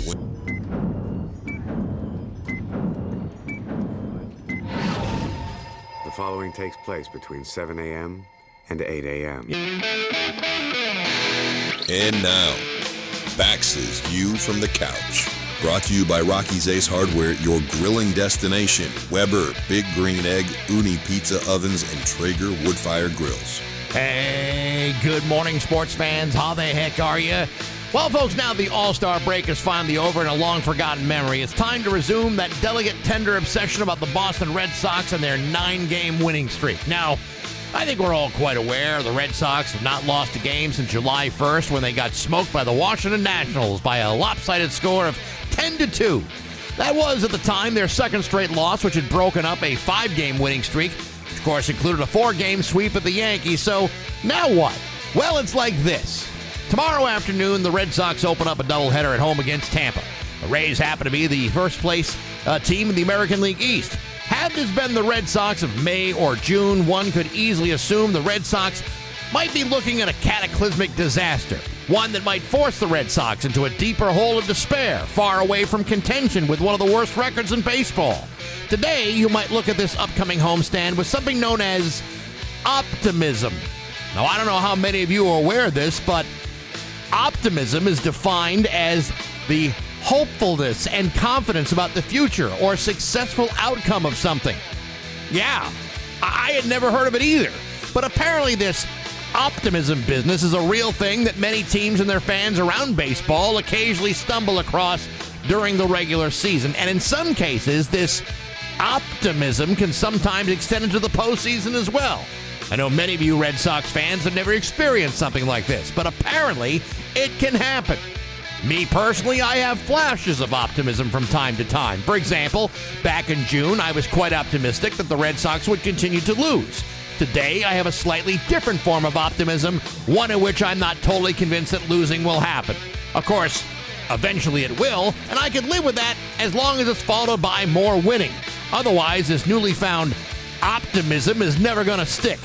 The following takes place between 7 a.m. and 8 a.m. And now, Bax's View from the Couch. Brought to you by Rocky's Ace Hardware, your grilling destination. Weber, Big Green Egg, Uni Pizza Ovens, and Traeger Woodfire Grills. Hey, good morning, sports fans. How the heck are you? Well, folks, now the All-Star break is finally over and a long-forgotten memory. It's time to resume that delicate, tender obsession about the Boston Red Sox and their 9-game winning streak. Now, I think we're all quite aware the Red Sox have not lost a game since July 1st when they got smoked by the Washington Nationals by a lopsided score of 10-2. That was, at the time, their second straight loss, which had broken up a 5-game winning streak. Of course, included a 4-game sweep at the Yankees. So now what? Well, it's like this. Tomorrow afternoon, the Red Sox open up a doubleheader at home against Tampa. The Rays happen to be the first-place team in the American League East. Had this been the Red Sox of May or June, one could easily assume the Red Sox might be looking at a cataclysmic disaster, one that might force the Red Sox into a deeper hole of despair, far away from contention with one of the worst records in baseball. Today, you might look at this upcoming homestand with something known as optimism. Now, I don't know how many of you are aware of this, but optimism is defined as the hopefulness and confidence about the future or successful outcome of something. Yeah, I had never heard of it either. But apparently this optimism business is a real thing that many teams and their fans around baseball occasionally stumble across during the regular season. And in some cases, this optimism can sometimes extend into the postseason as well. I know many of you Red Sox fans have never experienced something like this, but apparently it can happen. Me personally, I have flashes of optimism from time to time. For example, back in June, I was quite optimistic that the Red Sox would continue to lose. Today, I have a slightly different form of optimism, one in which I'm not totally convinced that losing will happen. Of course, eventually it will, and I can live with that as long as it's followed by more winning. Otherwise, this newly found optimism is never going to stick.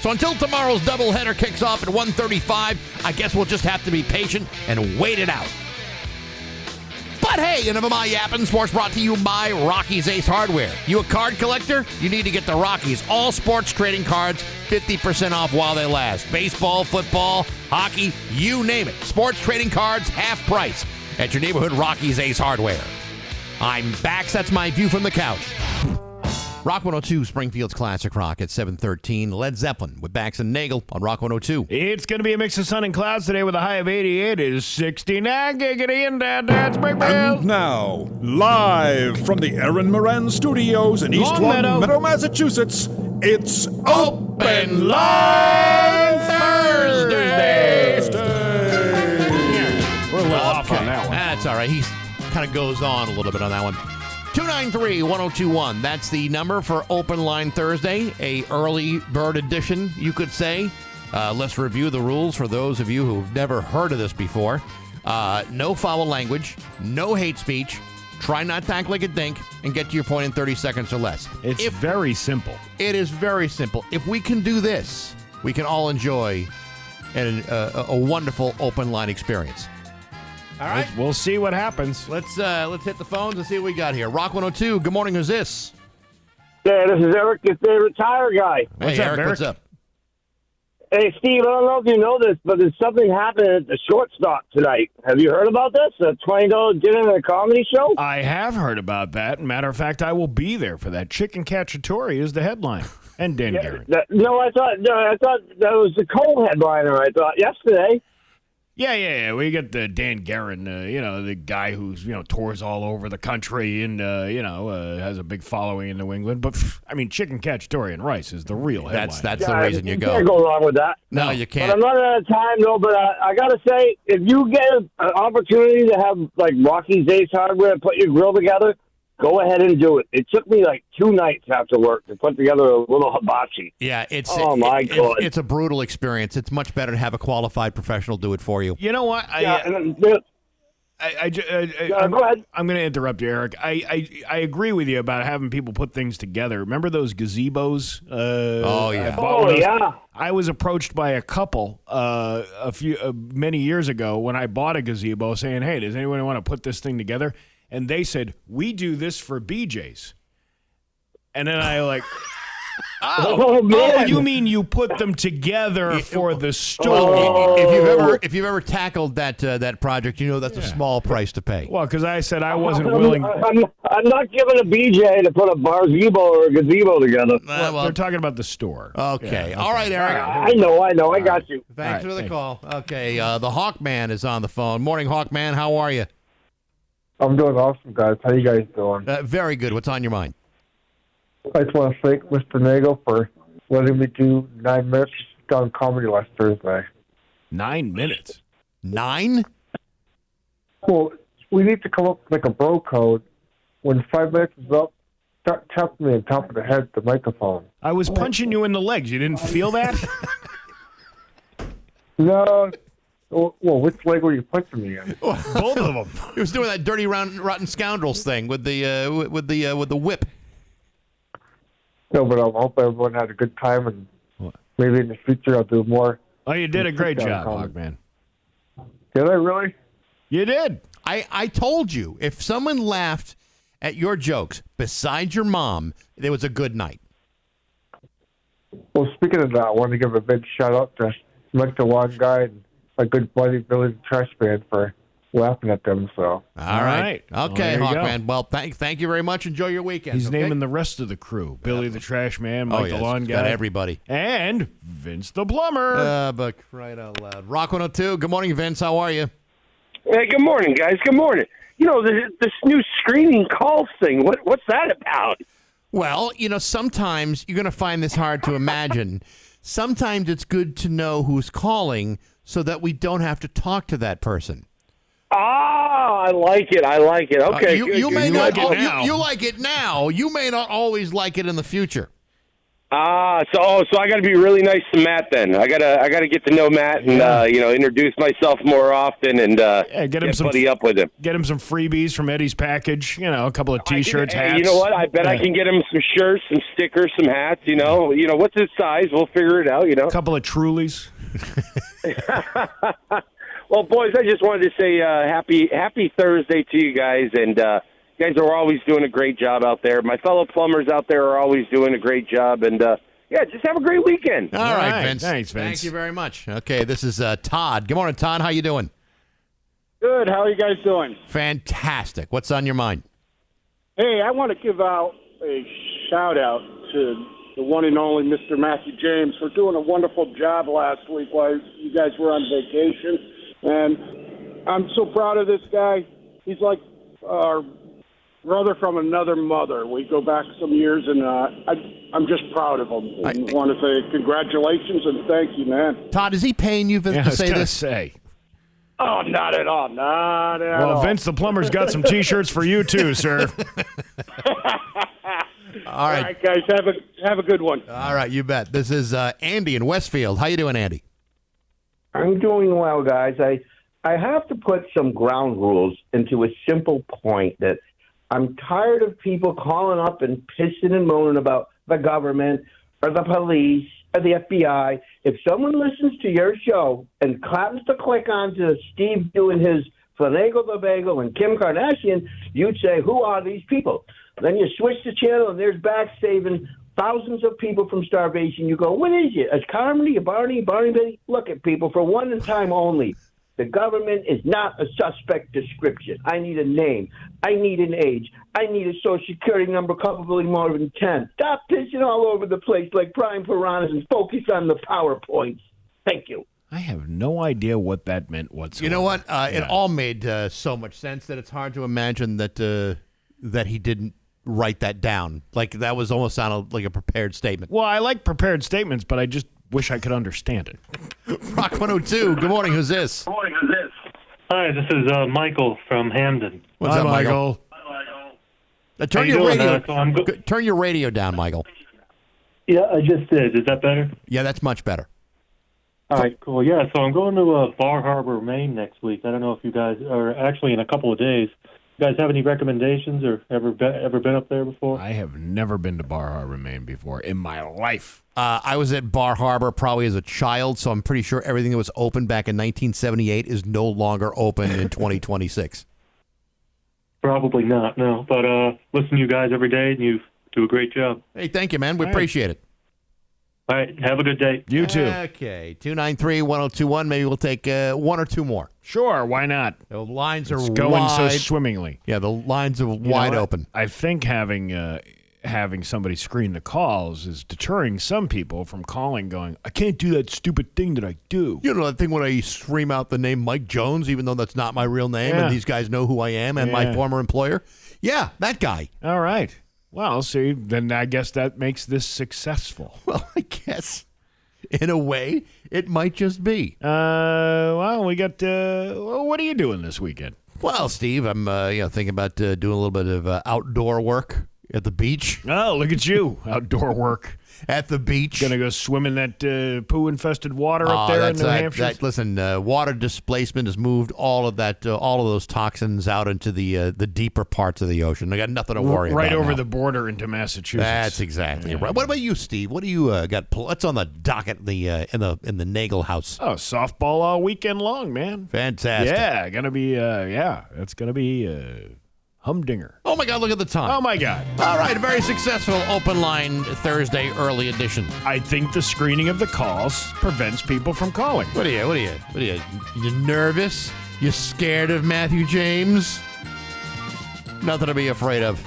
So until tomorrow's doubleheader kicks off at 1:35, I guess we'll just have to be patient and wait it out. But hey, enough of my yapping. Sports brought to you by Rocky's Ace Hardware. You a card collector? You need to get the Rocky's all sports trading cards, 50% off while they last. Baseball, football, hockey, you name it. Sports trading cards, half price at your neighborhood Rocky's Ace Hardware. I'm Bax. That's my view from the couch. Rock 102, Springfield's Classic Rock at 7:13. Led Zeppelin with Bax and Nagle on Rock 102. It's going to be a mix of sun and clouds today with a high of 88. It is 69 giggity in downtown Springfield. And now, live from the Aaron Moran Studios in East Longmeadow, Massachusetts, it's Open Line Thursday. We're a little off on that one. That's all right. He kind of goes on a little bit on that one. 293-1021. That's the number for Open Line Thursday, a early bird edition, you could say. Let's review the rules for those of you who've never heard of this before. No foul language, no hate speech. Try not to act like a dink and get to your point in 30 seconds or less. It's very simple. It is very simple. If we can do this, we can all enjoy a wonderful open line experience. All right. We'll see what happens. Let's hit the phones and see what we got here. Rock 102, good morning. Who's this? Yeah, this is Eric, the retired guy. Hey, Eric, what's up? Hey, Steve, I don't know if you know this, but there's something happening at the shortstop tonight. Have you heard about this? A $20 dinner and a comedy show? I have heard about that. Matter of fact, I will be there for that. Chicken Cacciatore is the headline. And Dan Garrett. I thought that was the co-headliner, I thought, yesterday. Yeah. We get the Dan Guerin, the guy who's, tours all over the country and, has a big following in New England. But, Chicken Cacciatore and rice is the real headline. That's the reason you go. You can't go wrong with that. No, you can't. But I'm running out of time, though. But I got to say, if you get an opportunity to have, like, Rocky's Ace Hardware put your grill together, go ahead and do it. It took me like 2 nights after work to put together a little hibachi. Yeah, it's God. It's a brutal experience. It's much better to have a qualified professional do it for you. You know what? Go ahead. I'm going to interrupt you, Eric. I agree with you about having people put things together. Remember those gazebos? Yeah. I was approached by a couple many years ago when I bought a gazebo saying, "Hey, does anyone want to put this thing together?" And they said, "We do this for BJ's." And then I like, man. you mean you put them together for the store? If you've ever tackled that project, you know that's a small price to pay. Well, because I said I wasn't willing. I'm not giving a BJ to put a barzebo or a gazebo together. Well, they're talking about the store. Okay. Yeah, All right, Eric. I know. I got you. Thanks for the call. Okay. The Hawkman is on the phone. Morning, Hawkman. How are you? I'm doing awesome, guys. How you guys doing? Very good. What's on your mind? I just want to thank Mr. Nagle for letting me do 9 minutes on comedy last Thursday. 9 minutes? 9? Well, we need to come up with like a bro code. When 5 minutes is up, start tapping me on top of the head, the microphone. I was punching you in the legs. You didn't feel that? No. Well, which leg were you punching me in? Both of them. He was doing that dirty, rotten scoundrels thing with the whip. No, but I hope everyone had a good time, and maybe in the future I'll do more. Oh, you did a great job, Hogman. Did I really? You did. I told you, if someone laughed at your jokes besides your mom, it was a good night. Well, speaking of that, I want to give a big shout out to Mike the One Guy and my good buddy Billy the Trash Man for laughing at them. So All right. Okay, Well, there you Hawkman. Well, thank you very much. Enjoy your weekend. He's okay? naming the rest of the crew. Billy the Trash Man, Mike the Lawn Guy. Got everybody. And Vince the Plumber. But right out loud. Rock 102. Good morning, Vince. How are you? Hey, good morning, guys. Good morning. You know, this new screening calls thing, what's that about? Well, sometimes you're going to find this hard to imagine. Sometimes it's good to know who's calling so that we don't have to talk to that person. Ah, I like it. Okay, you good. may You not like it now. you like it now. You may not always like it in the future. So I got to be really nice to Matt then. I gotta get to know Matt and introduce myself more often and get him some buddy up with him. Get him some freebies from Eddie's package. A couple of T-shirts, hats. You know what? I bet I can get him some shirts, some stickers, some hats. What's his size? We'll figure it out. A couple of Trulies. Well, boys, I just wanted to say happy Thursday to you guys, and you guys are always doing a great job out there. My fellow plumbers out there are always doing a great job, and just have a great weekend. All right, Vince. Thanks, Vince. Thank you very much. Okay, this is Todd. Good morning, Todd. How you doing? Good. How are you guys doing? Fantastic. What's on your mind? Hey, I want to give out a shout-out to the one and only Mr. Matthew James for doing a wonderful job last week while you guys were on vacation. And I'm so proud of this guy. He's like our brother from another mother. We go back some years, and I'm just proud of him. I want to say congratulations and thank you, man. Todd, is he paying you to say this? Say. Oh, not at all. Not at all. Well, Vince the Plumber's got some T-shirts for you, too, sir. All right, guys, have a good one. All right, you bet. This is Andy in Westfield. How you doing, Andy? I'm doing well, guys. I have to put some ground rules into a simple point that I'm tired of people calling up and pissing and moaning about the government or the police or the FBI. If someone listens to your show and happens to click on to Steve doing his Finagle the Bagel and Kim Kardashian, you'd say, who are these people? Then you switch the channel and there's Bax saving thousands of people from starvation. You go, what is it? A Carmody, a Barney, Betty? Look at people, for one time only. The government is not a suspect description. I need a name. I need an age. I need a social security number comparably more than 10. Stop pissing all over the place like prime piranhas and focus on the PowerPoints. Thank you. I have no idea what that meant whatsoever. You know what? It all made so much sense that it's hard to imagine that he didn't write that down. Like that was almost sounded like a prepared statement. Well, I like prepared statements, but I just wish I could understand it. Rock 102. Good morning. Who's this? Hi, this is Michael from Hamden. What's up, Michael? Turn your radio down, Michael. Yeah, I just did. Is that better? Yeah, that's much better. All right, cool. Yeah, so I'm going to Bar Harbor, Maine next week. I don't know if you guys are actually in a couple of days. You guys have any recommendations or ever been up there before? I have never been to Bar Harbor, Maine before in my life. I was at Bar Harbor probably as a child, so I'm pretty sure everything that was open back in 1978 is no longer open in 2026. Probably not, no. But listen to you guys every day, and you do a great job. Hey, thank you, man. We appreciate it. All right, have a good day. You too. Okay, 293-1021. Maybe we'll take one or two more. Sure, why not? The lines are going so wide. swimmingly. Yeah, the lines are wide open. I think having somebody screen the calls is deterring some people from calling going, I can't do that stupid thing that I do. You know that thing when I scream out the name Mike Jones, even though that's not my real name, and these guys know who I am and my former employer? Yeah, that guy. All right. Well, see, then I guess that makes this successful. Well, I guess in a way it might just be. Well, we got. What are you doing this weekend? Well, Steve, I'm thinking about doing a little bit of outdoor work at the beach. Oh, look at you, outdoor work. At the beach. Going to go swim in that poo-infested water up there in New Hampshire? Listen, water displacement has moved all of those toxins out into the deeper parts of the ocean. I got nothing to worry about. Right over now. the border into Massachusetts. That's exactly right. What about you, Steve? What do you got? What's on the docket in the Nagle house? Oh, softball all weekend long, man. Fantastic. Yeah, gonna be. It's gonna be. Humdinger. Oh, my God, look at the time. Oh, my God. All right, a very successful open line Thursday early edition. I think the screening of the calls prevents people from calling. What are you? You nervous? You scared of Matthew James? Nothing to be afraid of.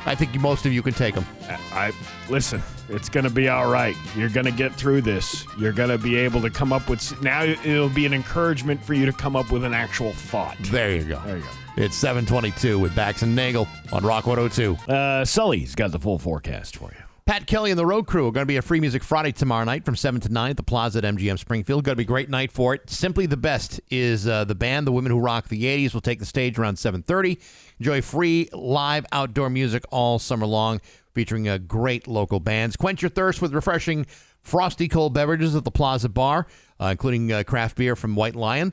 I think most of you can take him. Listen, it's going to be all right. You're going to get through this. You're going to be able to come up with... Now it'll be an encouragement for you to come up with an actual thought. There you go. There you go. It's 7:22 with Bax and Nagle on Rock 102. Sully's got the full forecast for you. Pat Kelly and the Road Crew are going to be at Free Music Friday tomorrow night from 7 to 9 at the Plaza at MGM Springfield. Going to be a great night for it. Simply the Best is the band, the Women Who Rock the 80s, will take the stage around 7:30. Enjoy free live outdoor music all summer long, featuring great local bands. Quench your thirst with refreshing frosty cold beverages at the Plaza Bar, including craft beer from White Lion,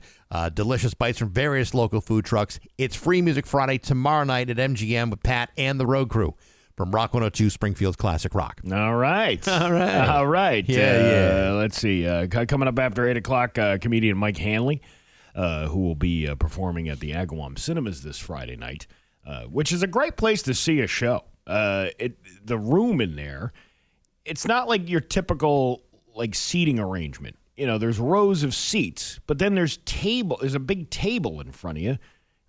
delicious bites from various local food trucks. It's Free Music Friday tomorrow night at MGM with Pat and the Road Crew. From Rock 102, Springfield's Classic Rock. All right. All right. Yeah. Let's see. Coming up after 8 o'clock, comedian Mike Hanley, who will be performing at the Agawam Cinemas this Friday night, which is a great place to see a show. The room in there, it's not like your typical seating arrangement. You know, there's rows of seats, but then there's a big table in front of you.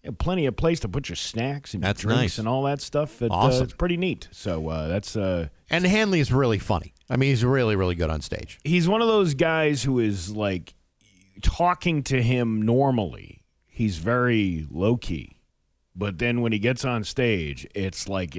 You have plenty of place to put your snacks and your drinks nice. and all that stuff. Awesome. It's pretty neat. So that's... And Hanley is really funny. I mean, he's really, really good on stage. He's one of those guys who is talking to him normally, he's very low-key. But then when he gets on stage, it's like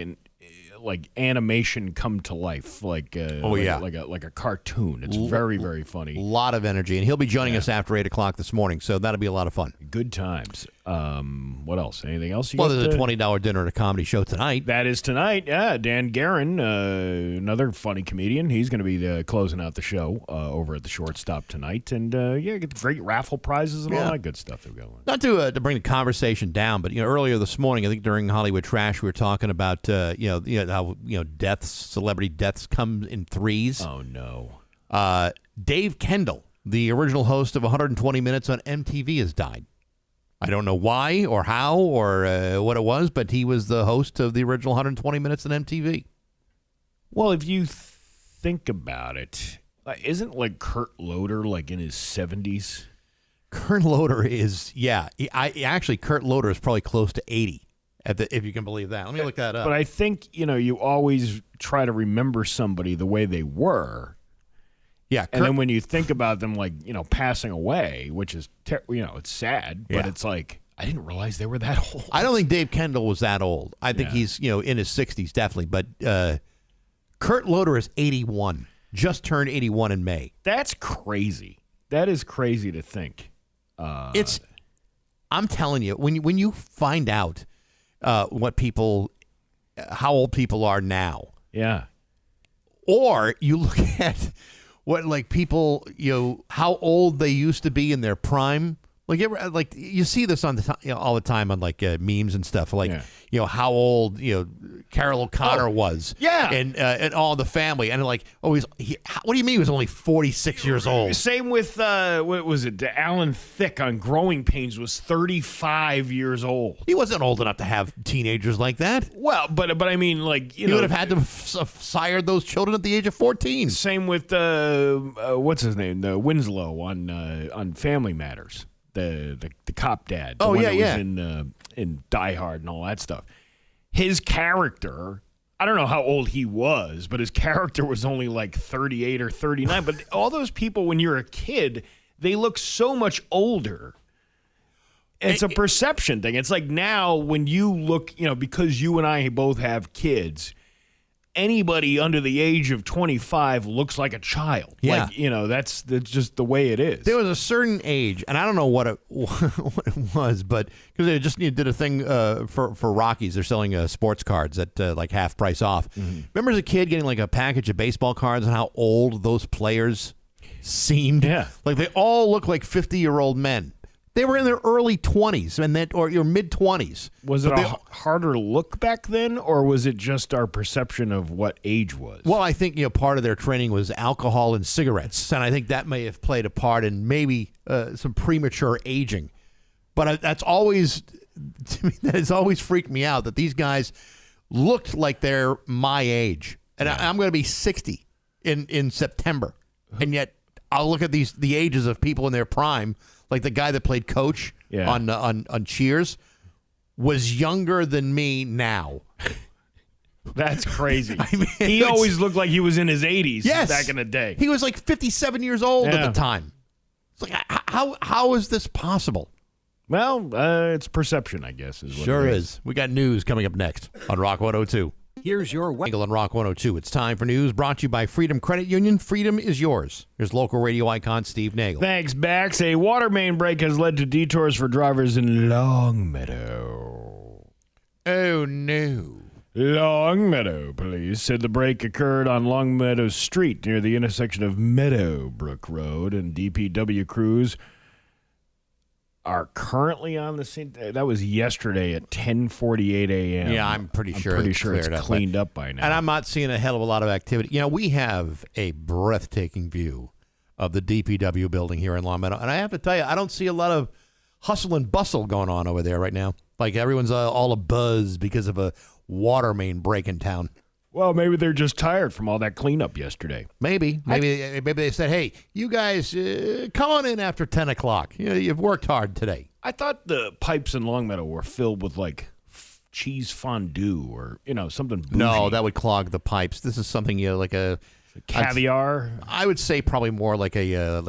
animation come to life, like a cartoon. It's very, very funny. A lot of energy, and he'll be joining us after 8 o'clock this morning, so that'll be a lot of fun. Good times. What else? Anything else? There's a $20 dinner at a comedy show tonight. That is tonight. Yeah, Dan Guerin, another funny comedian. He's going to be closing out the show over at the Shortstop tonight, and get great raffle prizes and all that good stuff that go on. Not to bring the conversation down, but earlier this morning, I think during Hollywood Trash, we were talking about how celebrity deaths come in threes. Oh no! Dave Kendall, the original host of 120 Minutes on MTV, has died. I don't know why or how or what it was, but he was the host of the original 120 Minutes on MTV. Well, if you think about it, isn't Kurt Loder in his 70s? Kurt Loder is, Kurt Loder is probably close to 80. If you can believe that. Let me look that up. But I think, you always try to remember somebody the way they were. Yeah. And then when you think about them, passing away, which is, it's sad, but it's I didn't realize they were that old. I don't think Dave Kendall was that old. I think he's, in his 60s, definitely. But Kurt Loder is 81. Just turned 81 in May. That's crazy. That is crazy to think. I'm telling you, when you find out how old people are now. Yeah. Or you look at what people, how old they used to be in their prime. You see this on the all the time on memes and stuff. How old Carol O'Connor was. Yeah. And all the family. And what do you mean he was only 46 years old? Same with what was it? Alan Thicke on Growing Pains was 35 years old. He wasn't old enough to have teenagers like that. Well, but I mean, he would have had to have sired those children at the age of 14. Same with what's his name? Winslow on Family Matters. The cop dad. The one that was in Die Hard and all that stuff. His character, I don't know how old he was, but his character was only 38 or 39. But all those people, when you're a kid, they look so much older. It's a perception thing. It's now when you look, because you and I both have kids, anybody under the age of 25 looks like a child. Yeah. That's just the way it is. There was a certain age, and I don't know what it was, but because they just did a thing for Rockies. They're selling sports cards at half price off. Mm-hmm. Remember as a kid getting a package of baseball cards and how old those players seemed? Yeah. They all look like 50-year-old men. They were in their early 20s or your mid-20s. Was it a harder look back then, or was it just our perception of what age was? Well, I think part of their training was alcohol and cigarettes, and I think that may have played a part in maybe some premature aging. But that's always, to me, that has always freaked me out that these guys looked like they're my age, and I'm going to be 60 in September, and yet I'll look at the ages of people in their prime, like the guy that played Coach on Cheers, was younger than me now. That's crazy. I mean, he always looked like he was in his 80s Yes. back in the day. He was like 57 years old at the time. It's like, how is this possible? Well, it's perception, I guess. Is what Sure it is. We got news coming up next on Rock 102. Here's your Nagle on Rock 102. It's time for news brought to you by Freedom Credit Union. Freedom is yours. Here's local radio icon Steve Nagle. Thanks, Bax. A water main break has led to detours for drivers in Longmeadow. Oh, no. Longmeadow police said the break occurred on Longmeadow Street near the intersection of Meadowbrook Road, and DPW crews are currently on the scene. That was yesterday at 10:48 a.m. Yeah, I'm pretty sure it's cleaned up by now. And I'm not seeing a hell of a lot of activity. You know, we have a breathtaking view of the DPW building here in Longmeadow. And I have to tell you, I don't see a lot of hustle and bustle going on over there right now. Like everyone's all abuzz because of a water main break in town. Well, maybe they're just tired from all that cleanup yesterday. Maybe they said, hey, you guys, come on in after 10 o'clock. You know, you've worked hard today. I thought the pipes in Longmeadow were filled with, like, cheese fondue or, something bougie. No, that would clog the pipes. This is something, like a... Caviar? I would say probably more like a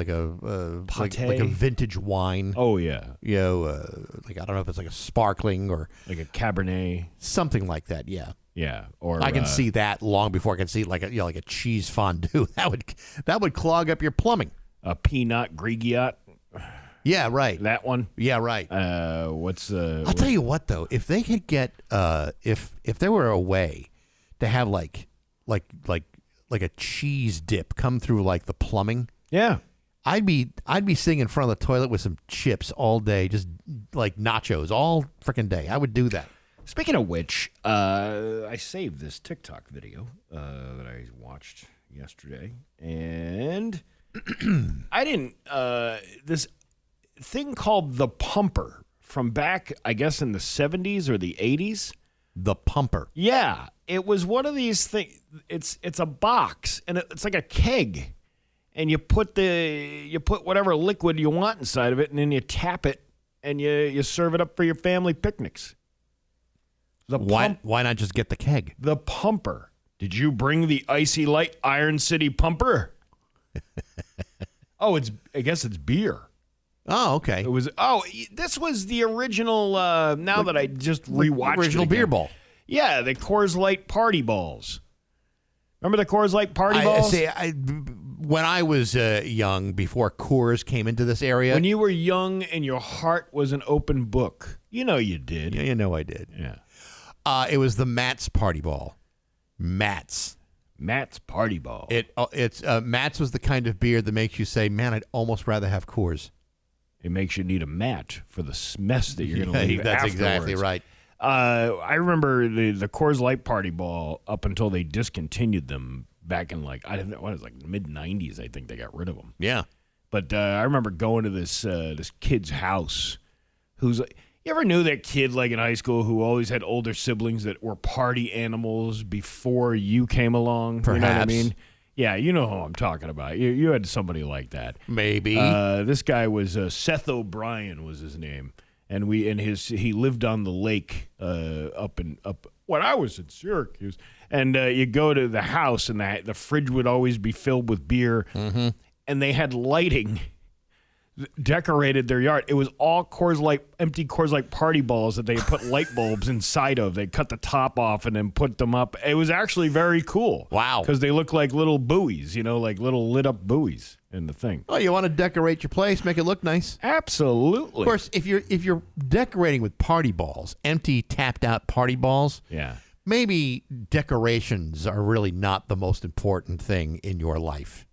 vintage wine. Oh, yeah. Like, I don't know if it's like a sparkling or... Like a Cabernet. Something like that, yeah. Yeah, or I can see that long before I can see like a cheese fondue. That would clog up your plumbing. A peanut Grigiotte. Yeah, right. That one. Yeah, right. I'll tell you what though, if they could get if there were a way to have like a cheese dip come through like the plumbing. Yeah. I'd be sitting in front of the toilet with some chips all day, just like nachos all freaking day. I would do that. Speaking of which, I saved this TikTok video that I watched yesterday, and I didn't. This thing called the Pumper from back, I guess, in the 70s or the 80s. The Pumper. Yeah, it was one of these things. It's a box, and it's like a keg, and you put whatever liquid you want inside of it, and then you tap it, and you serve it up for your family picnics. Why not just get the keg? The Pumper. Did you bring the Icy Light Iron City Pumper? I guess it's beer. Oh, okay. This was the original, now that I just rewatched original it again. beer ball. Yeah, the Coors Light Party Balls. Remember the Coors Light Party Balls? When I was young, before Coors came into this area. When you were young and your heart was an open book. You know you did. Yeah, you know I did. Yeah. It was the Matt's Party Ball. Matt's Party Ball. It's Matt's was the kind of beer that makes you say, man, I'd almost rather have Coors. It makes you need a mat for the mess that you're going to leave That's afterwards. exactly right. I remember the Coors Light Party Ball up until they discontinued them back in mid 90s. I think they got rid of them. Yeah. But I remember going to this kid's house who's like, you ever knew that kid like in high school who always had older siblings that were party animals before you came along? Perhaps. You know what I mean? Yeah, you know who I'm talking about. You had somebody like that. Maybe. This guy was Seth O'Brien was his name, and he lived on the lake up when I was in Syracuse. And you go to the house, and the fridge would always be filled with beer, and they had lighting. Decorated their yard. It was all empty Coors Light Party Balls that they put light bulbs inside of. They cut the top off and then put them up. It was actually very cool. Wow. Because they look like little buoys, like little lit up buoys in the thing. Oh, you want to decorate your place, make it look nice? Absolutely. Of course, if you're decorating with party balls, empty tapped out party balls, yeah, maybe decorations are really not the most important thing in your life.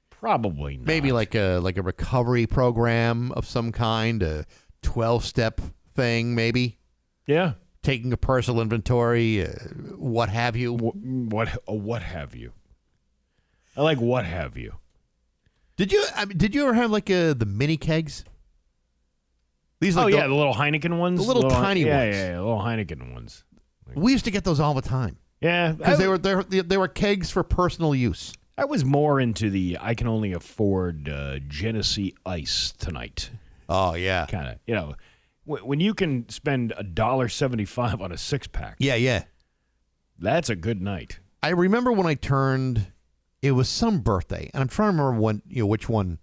Probably not. Maybe like a recovery program of some kind, a 12-step thing, maybe. Yeah. Taking a personal inventory, what have you. What have you? I like what have you. Did you ever have the mini kegs? These the little Heineken ones? The little tiny ones. Yeah, the little Heineken ones. We used to get those all the time. Yeah. Because they were kegs for personal use. I was more into the I can only afford Genesee Ice tonight. Oh, yeah. Kind of, when you can spend $1.75 on a 6-pack. Yeah. That's a good night. I remember when I turned, it was some birthday, and I'm trying to remember which one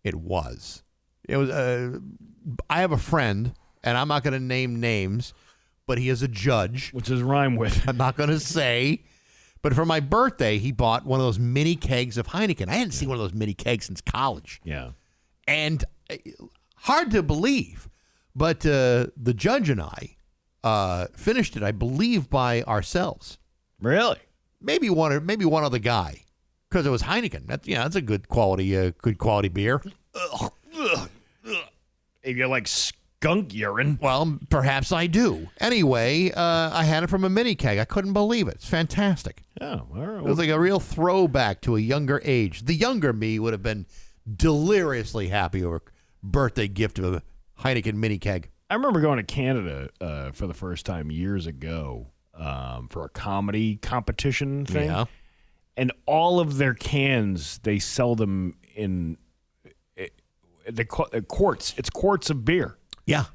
it was. It was, I have a friend, and I'm not going to name names, but he is a judge. What's his rhyme with? I'm not going to say. But for my birthday, he bought one of those mini kegs of Heineken. I hadn't seen one of those mini kegs since college. Yeah. And hard to believe, but the judge and I finished it, I believe, by ourselves. Really? Maybe one other guy, because it was Heineken. That's a good quality beer. If you like skunk urine. Well, perhaps I do. Anyway, I had it from a mini keg. I couldn't believe it. It's fantastic. Oh, all right. It was like a real throwback to a younger age. The younger me would have been deliriously happy over a birthday gift of a Heineken mini keg. I remember going to Canada for the first time years ago for a comedy competition thing. Yeah. And all of their cans, they sell them in quarts. It's quarts of beer. Yeah.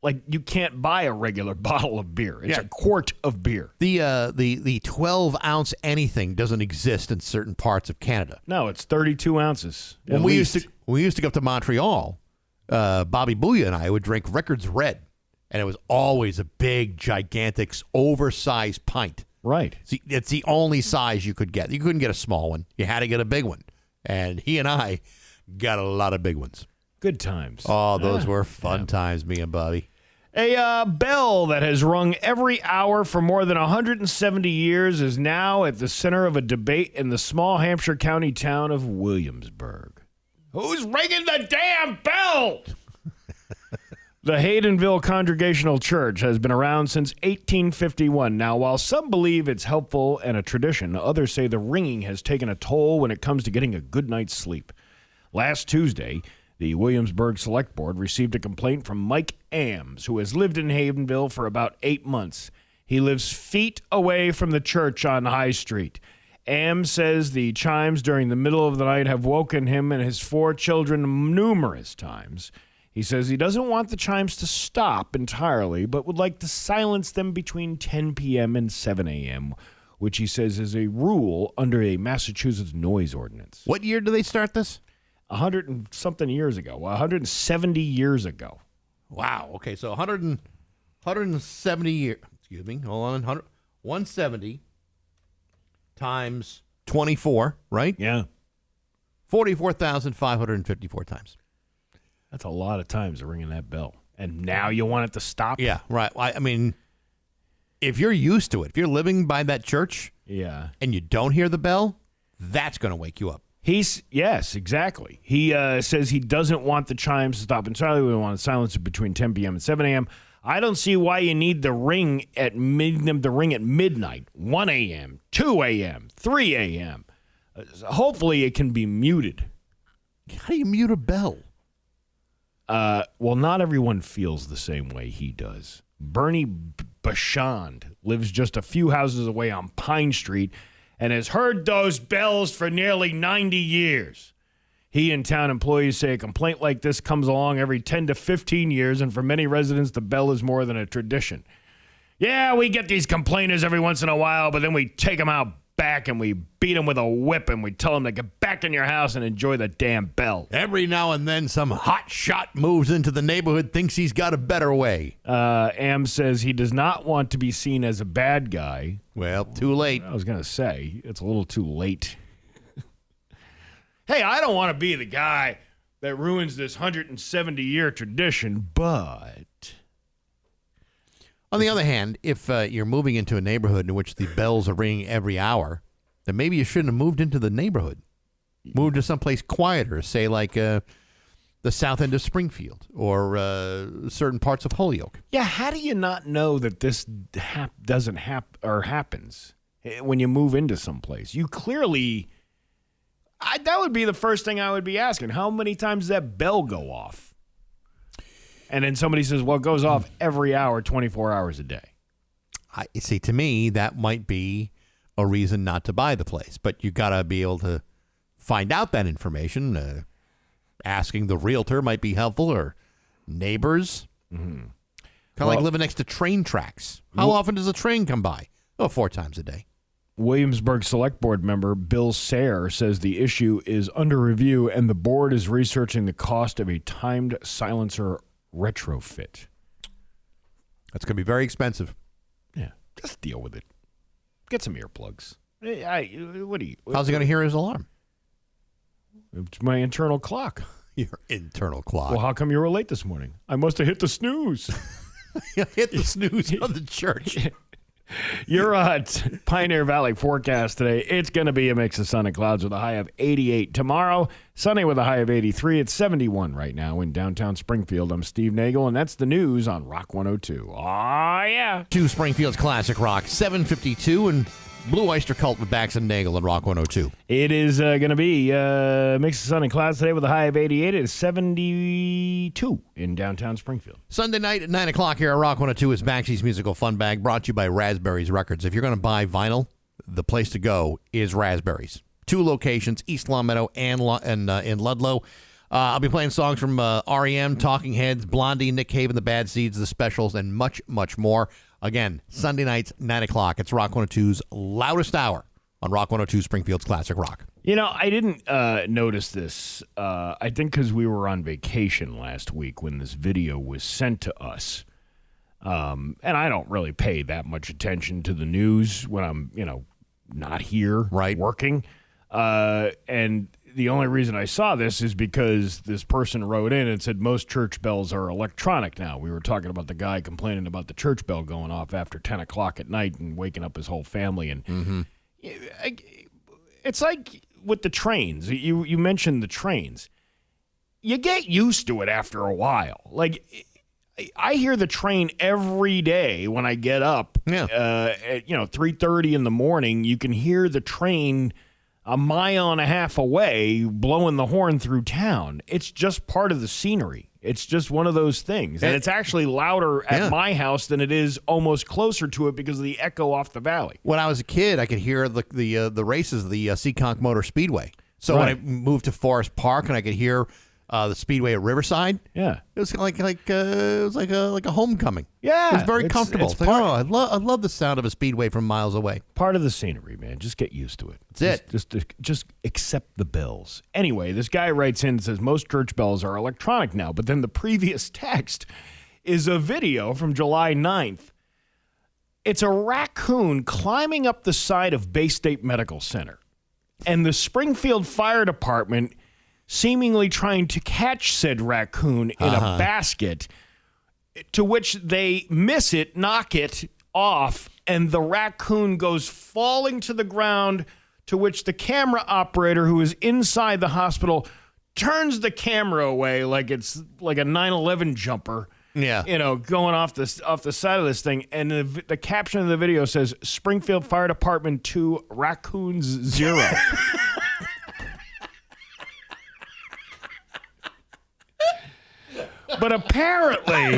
Like, you can't buy a regular bottle of beer. It's a quart of beer. The 12-ounce anything doesn't exist in certain parts of Canada. No, it's 32 ounces. When we used to go up to Montreal, Bobby Booya and I would drink Records Red, and it was always a big, gigantic, oversized pint. Right. It's the only size you could get. You couldn't get a small one. You had to get a big one. And he and I got a lot of big ones. Good times. Oh, those were fun times, me and Bobby. A bell that has rung every hour for more than 170 years is now at the center of a debate in the small Hampshire County town of Williamsburg. Who's ringing the damn bell? The Haydenville Congregational Church has been around since 1851. Now, while some believe it's helpful and a tradition, others say the ringing has taken a toll when it comes to getting a good night's sleep. Last Tuesday, the Williamsburg Select Board received a complaint from Mike Ames, who has lived in Haydenville for about 8 months. He lives feet away from the church on High Street. Ames says the chimes during the middle of the night have woken him and his 4 children numerous times. He says he doesn't want the chimes to stop entirely, but would like to silence them between 10 p.m. and 7 a.m., which he says is a rule under a Massachusetts noise ordinance. What year did they start this? 100 and something years ago. 170 years ago. Wow. Okay, so 170 years. Excuse me. Hold on. 170 times 24, right? Yeah. 44,554 times. That's a lot of times ringing that bell. And now you want it to stop? Yeah, right. I mean, if you're used to it, if you're living by that church and you don't hear the bell, that's going to wake you up. Yes, exactly. He says he doesn't want the chimes to stop entirely. We want to silence it between 10 p.m. and 7 a.m. I don't see why you need the ring at midnight, 1 a.m., 2 a.m., 3 a.m. Hopefully it can be muted. How do you mute a bell? Well, not everyone feels the same way he does. Bernie Bashand lives just a few houses away on Pine Street and has heard those bells for nearly 90 years. He and town employees say a complaint like this comes along every 10 to 15 years, and for many residents, the bell is more than a tradition. Yeah, we get these complainers every once in a while, but then we take them out back and we beat them with a whip and we tell them to get back in your house and enjoy the damn bell. Every now and then some hot shot moves into the neighborhood, thinks he's got a better way. Am says he does not want to be seen as a bad guy. Well, too late. I was going to say, it's a little too late. Hey, I don't want to be the guy that ruins this 170-year tradition, but... On the other hand, if you're moving into a neighborhood in which the bells are ringing every hour, then maybe you shouldn't have moved into the neighborhood. Move to someplace quieter, say like the south end of Springfield or certain parts of Holyoke. Yeah, how do you not know that this doesn't happens when you move into someplace? You clearly... that would be the first thing I would be asking. How many times does that bell go off? And then somebody says, well, it goes off every hour, 24 hours a day. See, to me, that might be a reason not to buy the place. But you got to be able to find out that information. Asking the realtor might be helpful, or neighbors. Kind of like living next to train tracks. How often does a train come by? 4 times a day. Williamsburg Select Board member Bill Sayre says the issue is under review and the board is researching the cost of a timed silencer retrofit. That's going to be very expensive. Yeah, just deal with it. Get some earplugs. How's he going to hear his alarm? It's my internal clock. Your internal clock. Well, how come you were late this morning? I must have hit the snooze. Hit the snooze on the church. You're at Pioneer Valley forecast today. It's going to be a mix of sun and clouds with a high of 88. Tomorrow, sunny with a high of 83. It's 71 right now in downtown Springfield. I'm Steve Nagle, and that's the news on Rock 102. Aw, yeah. To Springfield's Classic Rock, 752, and Blue Oyster Cult with Bax and Nagle and Rock 102. It is going to be a mix of sun and clouds today with a high of 88. It is 72 in downtown Springfield. Sunday night at 9 o'clock here at Rock 102 is Baxy's Musical Fun Bag, brought to you by Raspberries Records. If you're going to buy vinyl, the place to go is Raspberries. 2 locations, East Longmeadow and in Ludlow. I'll be playing songs from R.E.M., Talking Heads, Blondie, Nick Cave and the Bad Seeds, The Specials, and much, much more. Again, Sunday nights, 9 o'clock. It's Rock 102's loudest hour on Rock 102 Springfield's Classic Rock. You know, I didn't notice this, I think because we were on vacation last week when this video was sent to us. And I don't really pay that much attention to the news when I'm, not here working. And the only reason I saw this is because this person wrote in and said most church bells are electronic now. We were talking about the guy complaining about the church bell going off after 10 o'clock at night and waking up his whole family. And it's like with the trains. You mentioned the trains. You get used to it after a while. Like, I hear the train every day when I get up. At 3:30 in the morning, you can hear the train a mile and a half away blowing the horn through town. It's just part of the scenery. It's just one of those things. And it's actually louder at my house than it is almost closer to it because of the echo off the valley. When I was a kid, I could hear the races, the Seekonk Motor Speedway. So when I moved to Forest Park and I could hear the Speedway at Riverside, it was like a homecoming. Yeah, it was very comfortable. It's like, I love the sound of a Speedway from miles away. Part of the scenery, man. Just get used to it. Just accept the bells. Anyway, this guy writes in and says most church bells are electronic now, but then the previous text is a video from July 9th. It's a raccoon climbing up the side of Bay State Medical Center, and the Springfield Fire Department seemingly trying to catch said raccoon in a basket, to which they miss it, knock it off, and the raccoon goes falling to the ground, to which the camera operator who is inside the hospital turns the camera away like it's like a 9/11 jumper. Yeah. Going off the side of this thing. And the caption of the video says, Springfield Fire Department 2, Raccoons 0. But apparently,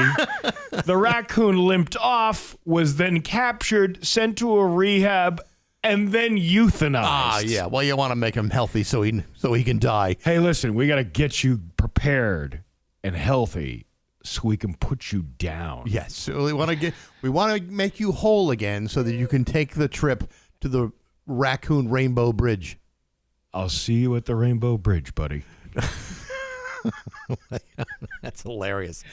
the raccoon limped off, was then captured, sent to a rehab, and then euthanized. Yeah. Well, you want to make him healthy so he can die. Hey, listen, we got to get you prepared and healthy so we can put you down. Yes. So we want to make you whole again so that you can take the trip to the Raccoon Rainbow Bridge. I'll see you at the Rainbow Bridge, buddy. That's hilarious.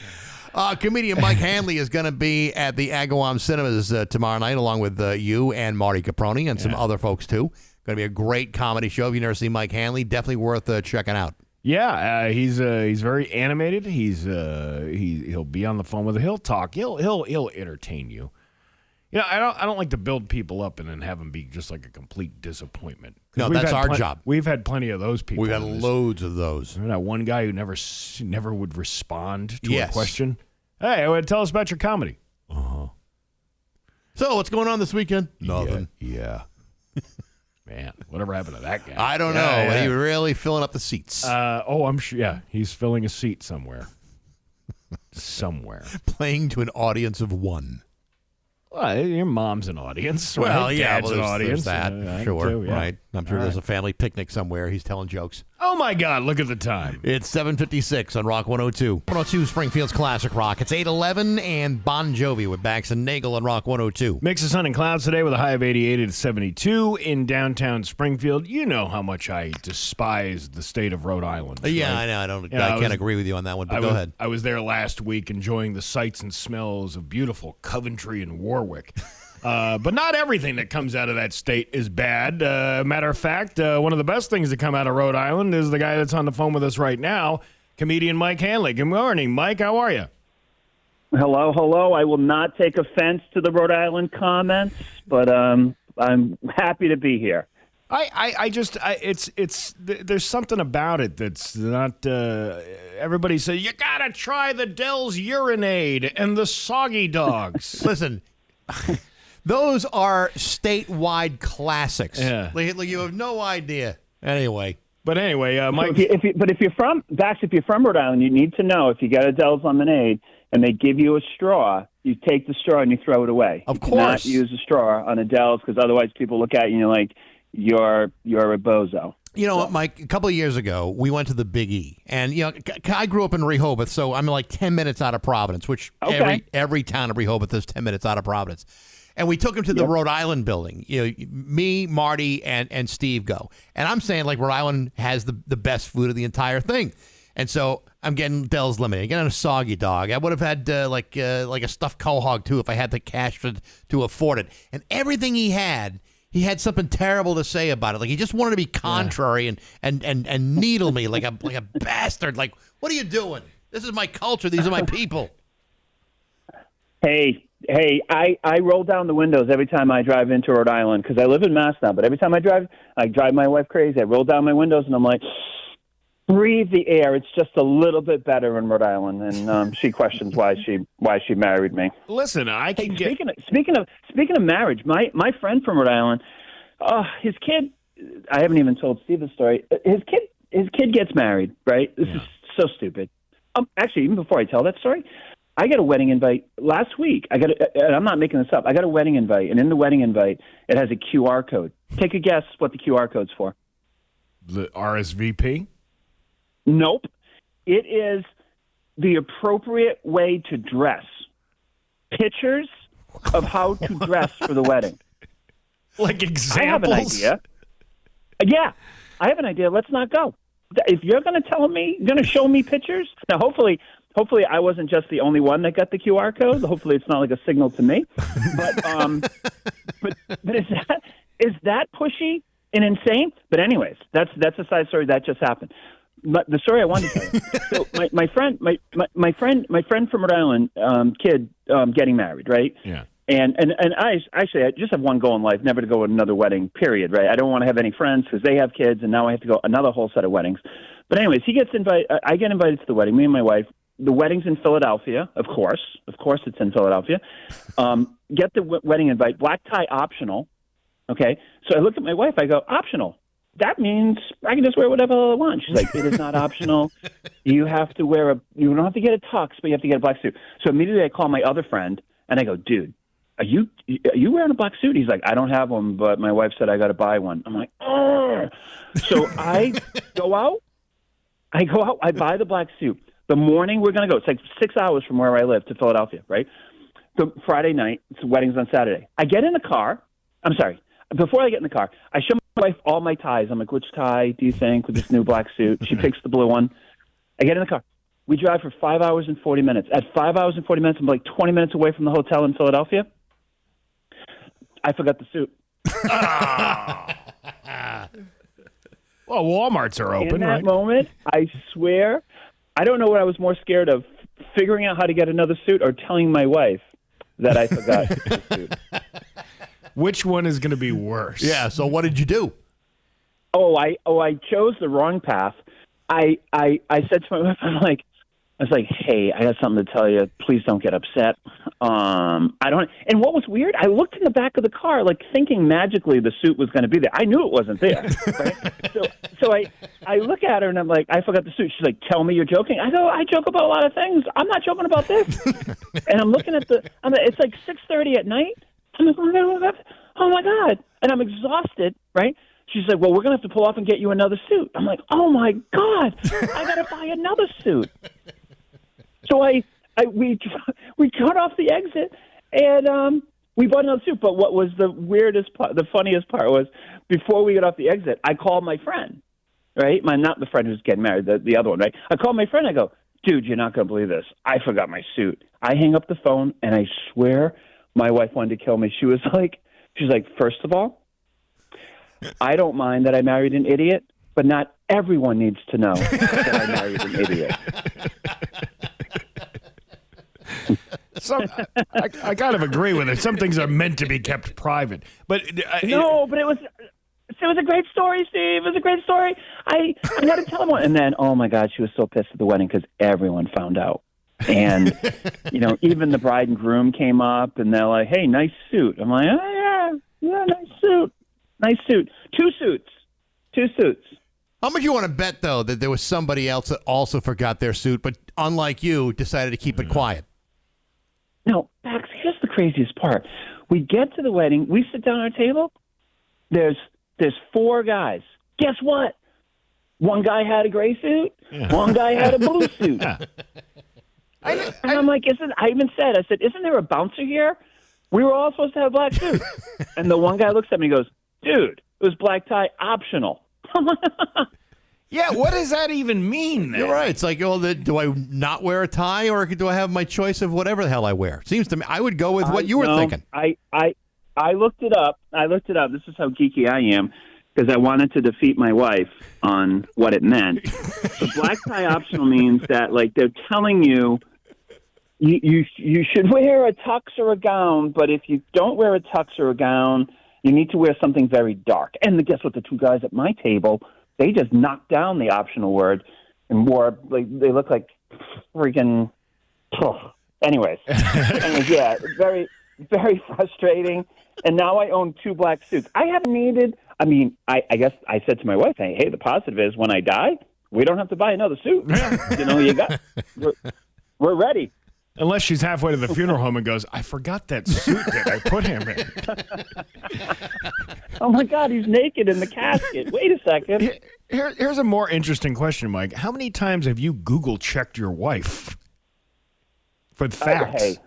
Comedian Mike Hanley is going to be at the Agawam Cinemas tomorrow night, along with you and Marty Caproni and some other folks too. Going to be a great comedy show. If you've never seen Mike Hanley, definitely worth checking out. Yeah, he's very animated. He'll be on the phone with you. He'll talk. He'll entertain you. I don't like to build people up and then have them be just like a complete disappointment. No, that's our job. We've had plenty of those people. We've got loads of those. Remember that one guy who never would respond to a question? Hey, tell us about your comedy. So, what's going on this weekend? Nothing. Yeah. Man, whatever happened to that guy? I don't know. But he really filling up the seats. I'm sure. Yeah, he's filling a seat somewhere. Playing to an audience of one. Well, your mom's an audience. Well, right? yeah, Dad's well, an audience. there's that, sure, too, yeah. right? I'm sure there's a family picnic somewhere. He's telling jokes. Oh, my God, look at the time. It's 7:56 on Rock 102. 102 Springfield's Classic Rock. It's 8:11 and Bon Jovi with Bax and Nagle on Rock 102. Mix of sun and clouds today with a high of 88 at 72 in downtown Springfield. You know how much I despise the state of Rhode Island. Yeah, right? I know. I can't agree with you on that one, but go ahead. I was there last week enjoying the sights and smells of beautiful Coventry and Warwick. But not everything that comes out of that state is bad. Matter of fact, one of the best things to come out of Rhode Island is the guy that's on the phone with us right now, comedian Mike Hanley. Good morning, Mike. How are you? Hello. I will not take offense to the Rhode Island comments, but I'm happy to be here. There's something about it that's not. Everybody says you gotta try the Dell's Urinade and the Soggy Dogs. Listen. Those are statewide classics. Yeah. Like, you have no idea. Anyway. But anyway, Mike. If you're from Rhode Island, you need to know if you got a Dell's lemonade and they give you a straw, you take the straw and you throw it away. Of you course. cannot use a straw on a Dell's because otherwise people look at you and you're like, you're a bozo. You know what, Mike? A couple of years ago, we went to the Big E. And, I grew up in Rehoboth, so I'm like 10 minutes out of Providence, which every town in Rehoboth is 10 minutes out of Providence. And we took him to the Rhode Island building. Me, Marty, and Steve go. And I'm saying, like, Rhode Island has the best food of the entire thing. And so I'm getting Dell's lemonade, getting a Soggy Dog. I would have had like a stuffed quahog, too, if I had the cash to afford it. And everything he had something terrible to say about it. Like, he just wanted to be contrary and needle me like a bastard. Like, what are you doing? This is my culture. These are my people. Hey, I roll down the windows every time I drive into Rhode Island because I live in Mass now. But every time I drive my wife crazy. I roll down my windows and I'm like, breathe the air. It's just a little bit better in Rhode Island, and she questions why she married me. Listen, Speaking of marriage, my friend from Rhode Island, his kid. I haven't even told Steve the story. His kid gets married. Right? This is so stupid. Actually, even before I tell that story. I got a wedding invite last week. And I'm not making this up. I got a wedding invite, and in the wedding invite, it has a QR code. Take a guess what the QR code's for. The RSVP? Nope. It is the appropriate way to dress. Pictures of how to dress for the wedding. Like examples? I have an idea. Yeah, I have an idea. Let's not go. If you're going to tell me, you're going to show me pictures. Now, hopefully I wasn't just the only one that got the QR code. Hopefully it's not like a signal to me. But is that pushy and insane? But anyways, that's a side story that just happened. But the story I wanted to tell you. So my friend from Rhode Island, kid getting married, right? Yeah. And I just have one goal in life, never to go to another wedding, period, right? I don't want to have any friends because they have kids, and now I have to go another whole set of weddings. But anyways, he gets invited. I get invited to the wedding, me and my wife. The wedding's in Philadelphia, of course. Of course it's in Philadelphia. Get the wedding invite, black tie optional, okay? So I look at my wife, I go, optional. That means I can just wear whatever I want. She's like, it is not optional. You have to you don't have to get a tux, but you have to get a black suit. So immediately I call my other friend, and I go, dude, are you wearing a black suit? He's like, I don't have one, but my wife said I got to buy one. I'm like, oh. So I go out, I buy the black suit. The morning we're going to go, it's like 6 hours from where I live to Philadelphia, right? The Friday night, the wedding's on Saturday. I get in the car. I'm sorry. Before I get in the car, I show my wife all my ties. I'm like, which tie do you think with this new black suit? She picks the blue one. I get in the car. We drive for 5 hours and 40 minutes. At 5 hours and 40 minutes, I'm like 20 minutes away from the hotel in Philadelphia. I forgot the suit. Well, Walmarts are open, in that right? moment, I swear, I don't know what I was more scared of, figuring out how to get another suit or telling my wife that I forgot the suit. Which one is going to be worse? Yeah, so what did you do? I chose the wrong path. I said to my wife, I was like, hey, I got something to tell you. Please don't get upset. And what was weird, I looked in the back of the car, like thinking magically the suit was going to be there. I knew it wasn't there. Right? So I look at her and I'm like, I forgot the suit. She's like, tell me you're joking. I go, I joke about a lot of things. I'm not joking about this. And I'm looking at it's like 6:30 at night. I'm like, oh my God. And I'm exhausted, right? She's like, well, we're going to have to pull off and get you another suit. I'm like, oh my God, I got to buy another suit. So we cut off the exit and we bought another suit. But what was the weirdest part, the funniest part was before we got off the exit, I called my friend, right? Not the friend who's getting married, the other one, right? I called my friend. I go, dude, you're not going to believe this. I forgot my suit. I hang up the phone and I swear my wife wanted to kill me. She's like, first of all, I don't mind that I married an idiot, but not everyone needs to know that I married an idiot. I kind of agree with it. Some things are meant to be kept private. But but it was a great story, Steve. It was a great story. I had to tell him one. And then, oh, my God, she was so pissed at the wedding because everyone found out. And, even the bride and groom came up, and they're like, hey, nice suit. I'm like, oh, yeah, nice suit. Nice suit. Two suits. How much you want to bet, though, that there was somebody else that also forgot their suit, but unlike you, decided to keep it quiet? No, Bax, here's the craziest part. We get to the wedding. We sit down at our table. There's 4 guys. Guess what? One guy had a gray suit. Yeah. One guy had a blue suit. Yeah. And I'm like, I even said, isn't there a bouncer here? We were all supposed to have black suits. And the one guy looks at me and goes, dude, it was black tie optional. Yeah, what does that even mean then? You're right. It's like, do I not wear a tie, or do I have my choice of whatever the hell I wear? Seems to me I would go with what you were thinking. I looked it up. This is how geeky I am, because I wanted to defeat my wife on what it meant. The black tie optional means that, like, they're telling you you should wear a tux or a gown, but if you don't wear a tux or a gown, you need to wear something very dark. And guess what? The 2 guys at my table, they just knocked down the optional word and wore, like, they look like freaking. Anyways, yeah, very, very frustrating. And now I own 2 black suits. I haven't needed. I mean, I guess I said to my wife, "Hey, the positive is when I die, we don't have to buy another suit. We're ready." Unless she's halfway to the funeral home and goes, I forgot that suit that I put him in. Oh, my God, he's naked in the casket. Wait a second. Here's a more interesting question, Mike. How many times have you Google checked your wife for facts?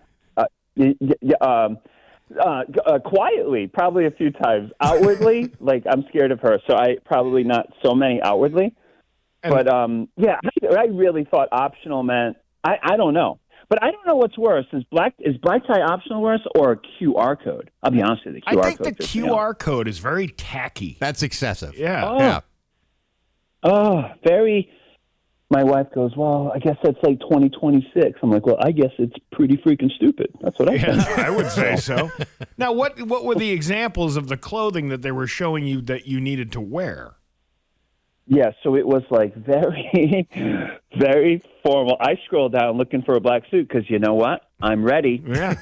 Quietly, probably a few times. Outwardly, like, I'm scared of her, so I probably not so many outwardly. But, yeah, I really thought optional meant, I don't know. But I don't know what's worse. Is black tie optional worse or a QR code? I'll be honest with you. I think the QR code is very tacky. That's excessive. Yeah. Oh, very. My wife goes, well, I guess that's like 2026. I'm like, well, I guess it's pretty freaking stupid. That's what I think. I would say so. Now, what were the examples of the clothing that they were showing you that you needed to wear? Yeah, so it was like very, very formal. I scrolled down looking for a black suit because you know what? I'm ready. Yeah.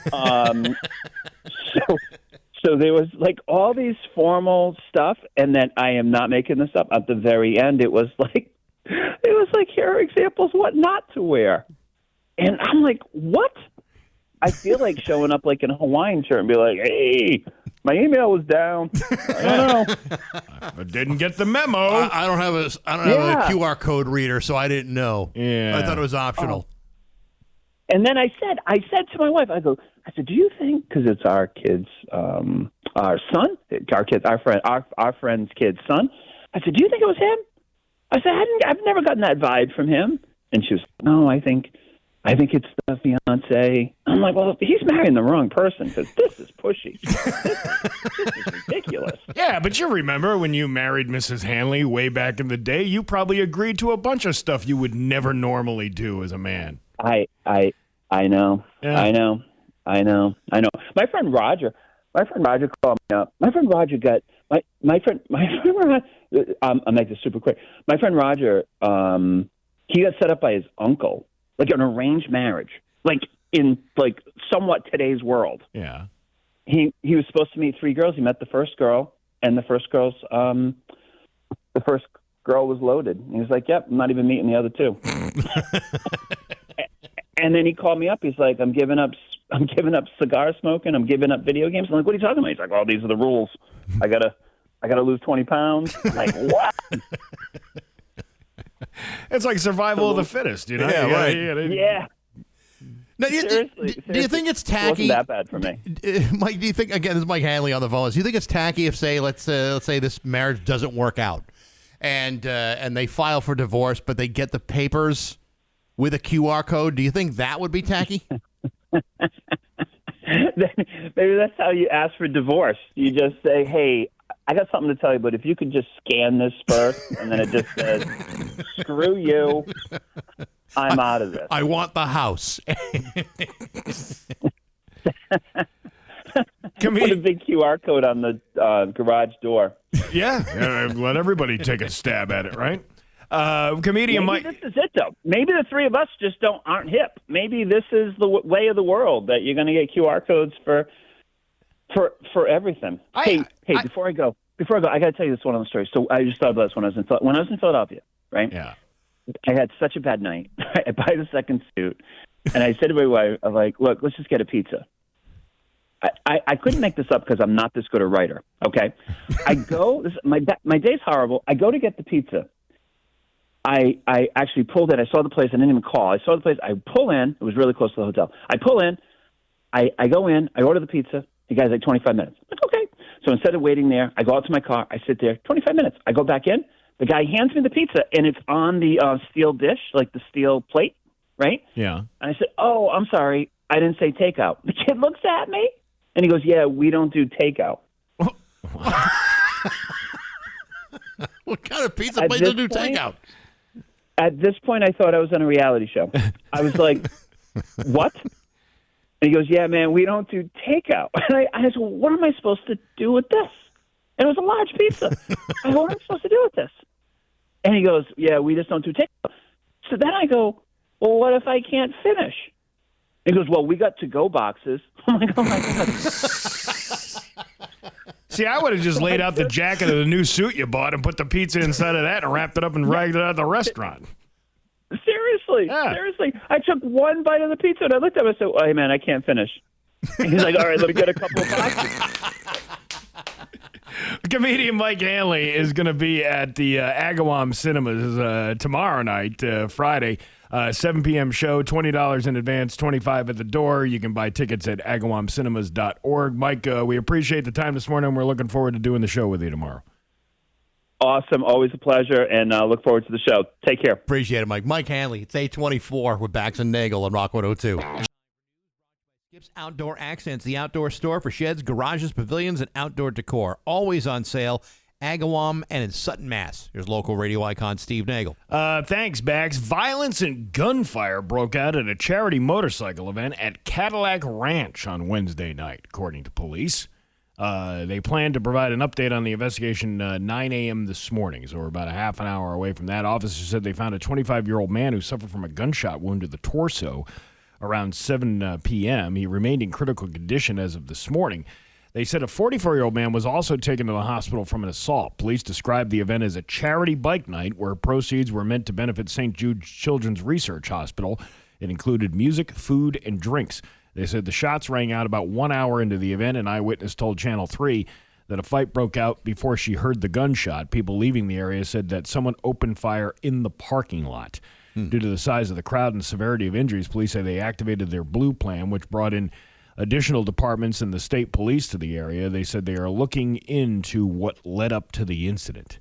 So there was like all these formal stuff, and then I am not making this up. At the very end, it was like here are examples what not to wear, and I'm like, what? I feel like showing up like in a Hawaiian shirt and be like, hey, my email was down. I don't know. I didn't get the memo. I don't have a QR code reader, so I didn't know. Yeah. I thought it was optional. And then I said to my wife, I said, do you think, because it's our kid's, our son, our friend's kid's son. I said, do you think it was him? I said, I've never gotten that vibe from him. And she was, no, I think it's the fiance. I'm like, well, he's marrying the wrong person because this is pushy. This is ridiculous. Yeah, but you remember when you married Mrs. Hanley way back in the day, you probably agreed to a bunch of stuff you would never normally do as a man. I know. Yeah. I know. My friend Roger called me up. My friend Roger got my friend. I'll make this super quick. My friend Roger, he got set up by his uncle. Like an arranged marriage, like in like somewhat today's world. Yeah. He was supposed to meet 3 girls. He met the first girl, and the first girl's girl was loaded. And he was like, yep, I'm not even meeting the other two. And then he called me up. He's like, I'm giving up cigar smoking. I'm giving up video games. I'm like, what are you talking about? He's like, oh, these are the rules. I gotta lose 20 pounds. I'm like, what? It's like survival of the fittest, you know? Yeah, right. Yeah. Now, Seriously, do you think it's tacky? It wasn't that bad for me. Mike, do you think, again, this is Mike Hanley on the phone, do you think it's tacky if, let's say this marriage doesn't work out and they file for divorce, but they get the papers with a QR code? Do you think that would be tacky? Maybe that's how you ask for divorce. You just say, hey, I got something to tell you, but if you could just scan this first, and then it just says, screw you, I'm out of this. I want the house. Put a big QR code on the garage door. Yeah, let everybody take a stab at it, right? Comedian Maybe Mike. this is it, though. Maybe the three of us just aren't hip. Maybe this is the way of the world, that you're going to get QR codes for everything. Before I go, I got to tell you this one other story. So I just thought about this when I was in Philadelphia, right? Yeah. I had such a bad night. I buy the second suit, and I said to my wife, I'm like, look, let's just get a pizza. I couldn't make this up because I'm not this good a writer, okay? I go, my day's horrible. I go to get the pizza. I actually pulled in. I saw the place. I didn't even call. I saw the place. I pull in. It was really close to the hotel. I pull in. I go in. I order the pizza. The guy's like 25 minutes. I'm like, okay. So instead of waiting there, I go out to my car. I sit there. 25 minutes. I go back in. The guy hands me the pizza, and it's on the steel dish, like the steel plate, right? Yeah. And I said, oh, I'm sorry. I didn't say takeout. The kid looks at me, and he goes, yeah, we don't do takeout. What kind of pizza place does do takeout? At this point, I thought I was on a reality show. I was like, what? And he goes, yeah, man, we don't do takeout. And I said, well, what am I supposed to do with this? And it was a large pizza. I go, what am I supposed to do with this? And he goes, yeah, we just don't do takeout. So then I go, well, what if I can't finish? He goes, well, we got to-go boxes. I'm like, oh, my God. See, I would have just laid out the jacket of the new suit you bought and put the pizza inside of that and wrapped it up and dragged it out of the restaurant. Seriously. I took one bite of the pizza, and I looked at him and I said, oh, hey, man, I can't finish. And he's like, all right, let me get a couple of boxes. Comedian Mike Hanley is going to be at the Agawam Cinemas tomorrow night, Friday, 7 p.m. show, $20 in advance, $25 at the door. You can buy tickets at agawamcinemas.org. Mike, we appreciate the time this morning. We're looking forward to doing the show with you tomorrow. Awesome. Always a pleasure, and look forward to the show. Take care. Appreciate it, Mike. Mike Hanley, it's 8:24 with Bax and Nagle on Rock 102. Skip's Outdoor Accents, the outdoor store for sheds, garages, pavilions, and outdoor decor. Always on sale. Agawam and in Sutton, Mass. Here's local radio icon Steve Nagle. Thanks, Bax. Violence and gunfire broke out at a charity motorcycle event at Cadillac Ranch on Wednesday night, according to police. They plan to provide an update on the investigation 9 a.m. this morning, so we're about a half an hour away from that. Officers said they found a 25-year-old man who suffered from a gunshot wound to the torso around 7 p.m. He remained in critical condition as of this morning. They said a 44-year-old man was also taken to the hospital from an assault. Police described the event as a charity bike night where proceeds were meant to benefit St. Jude Children's Research Hospital. It included music, food, and drinks. They said the shots rang out about 1 hour into the event. An eyewitness told Channel 3 that a fight broke out before she heard the gunshot. People leaving the area said that someone opened fire in the parking lot. Due to the size of the crowd and severity of injuries, police say they activated their Blue Plan, which brought in additional departments and the state police to the area. They said they are looking into what led up to the incident.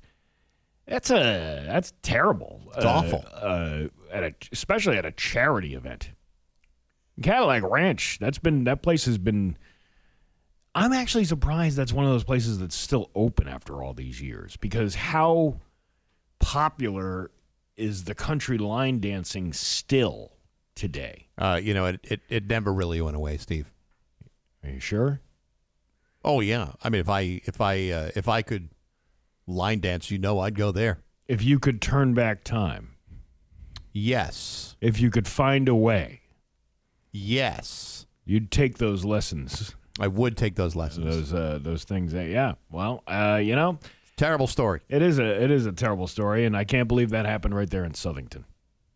That's terrible. It's awful. Especially at a charity event. Cadillac Ranch, that place has been... I'm actually surprised that's one of those places that's still open after all these years, because how popular is the country line dancing still today? It never really went away, Steve. Are you sure? Oh yeah. I mean, if I could line dance, I'd go there. If you could turn back time. Yes. If you could find a way. Yes. You'd take those lessons. I would take those lessons. Those things. Yeah. Well, Terrible story. It is a terrible story, and I can't believe that happened right there in Southington.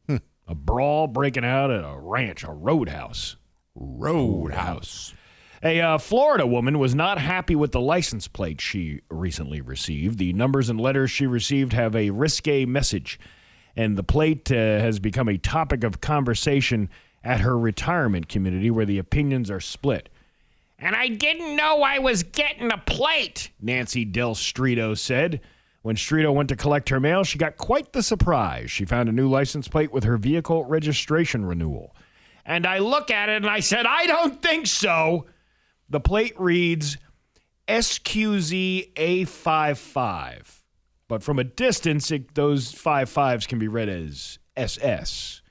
A brawl breaking out at a ranch, a roadhouse. Roadhouse. A Florida woman was not happy with the license plate she recently received. The numbers and letters she received have a risque message, and the plate has become a topic of conversation at her retirement community where the opinions are split. And I didn't know I was getting a plate, Nancy Del Strito said. When Strito went to collect her mail, she got quite the surprise. She found a new license plate with her vehicle registration renewal. And I look at it and I said, I don't think so. The plate reads SQZ-A55. But from a distance, those 55s can be read as SS.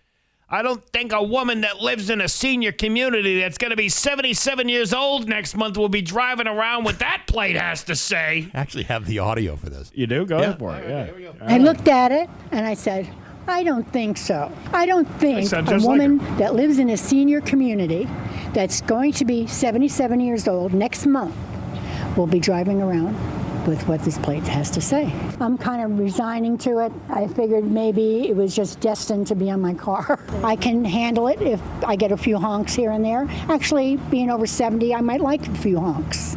I don't think a woman that lives in a senior community that's going to be 77 years old next month will be driving around with that plate has to say. I actually have the audio for this. You do? Go ahead for it. Yeah. Here we go. I looked at it and I said, I don't think so. I don't think a woman that lives in a senior community that's going to be 77 years old next month will be driving around with what this plate has to say. I'm kind of resigning to it. I figured maybe it was just destined to be on my car. I can handle it if I get a few honks here and there. Actually, being over 70, I might like a few honks.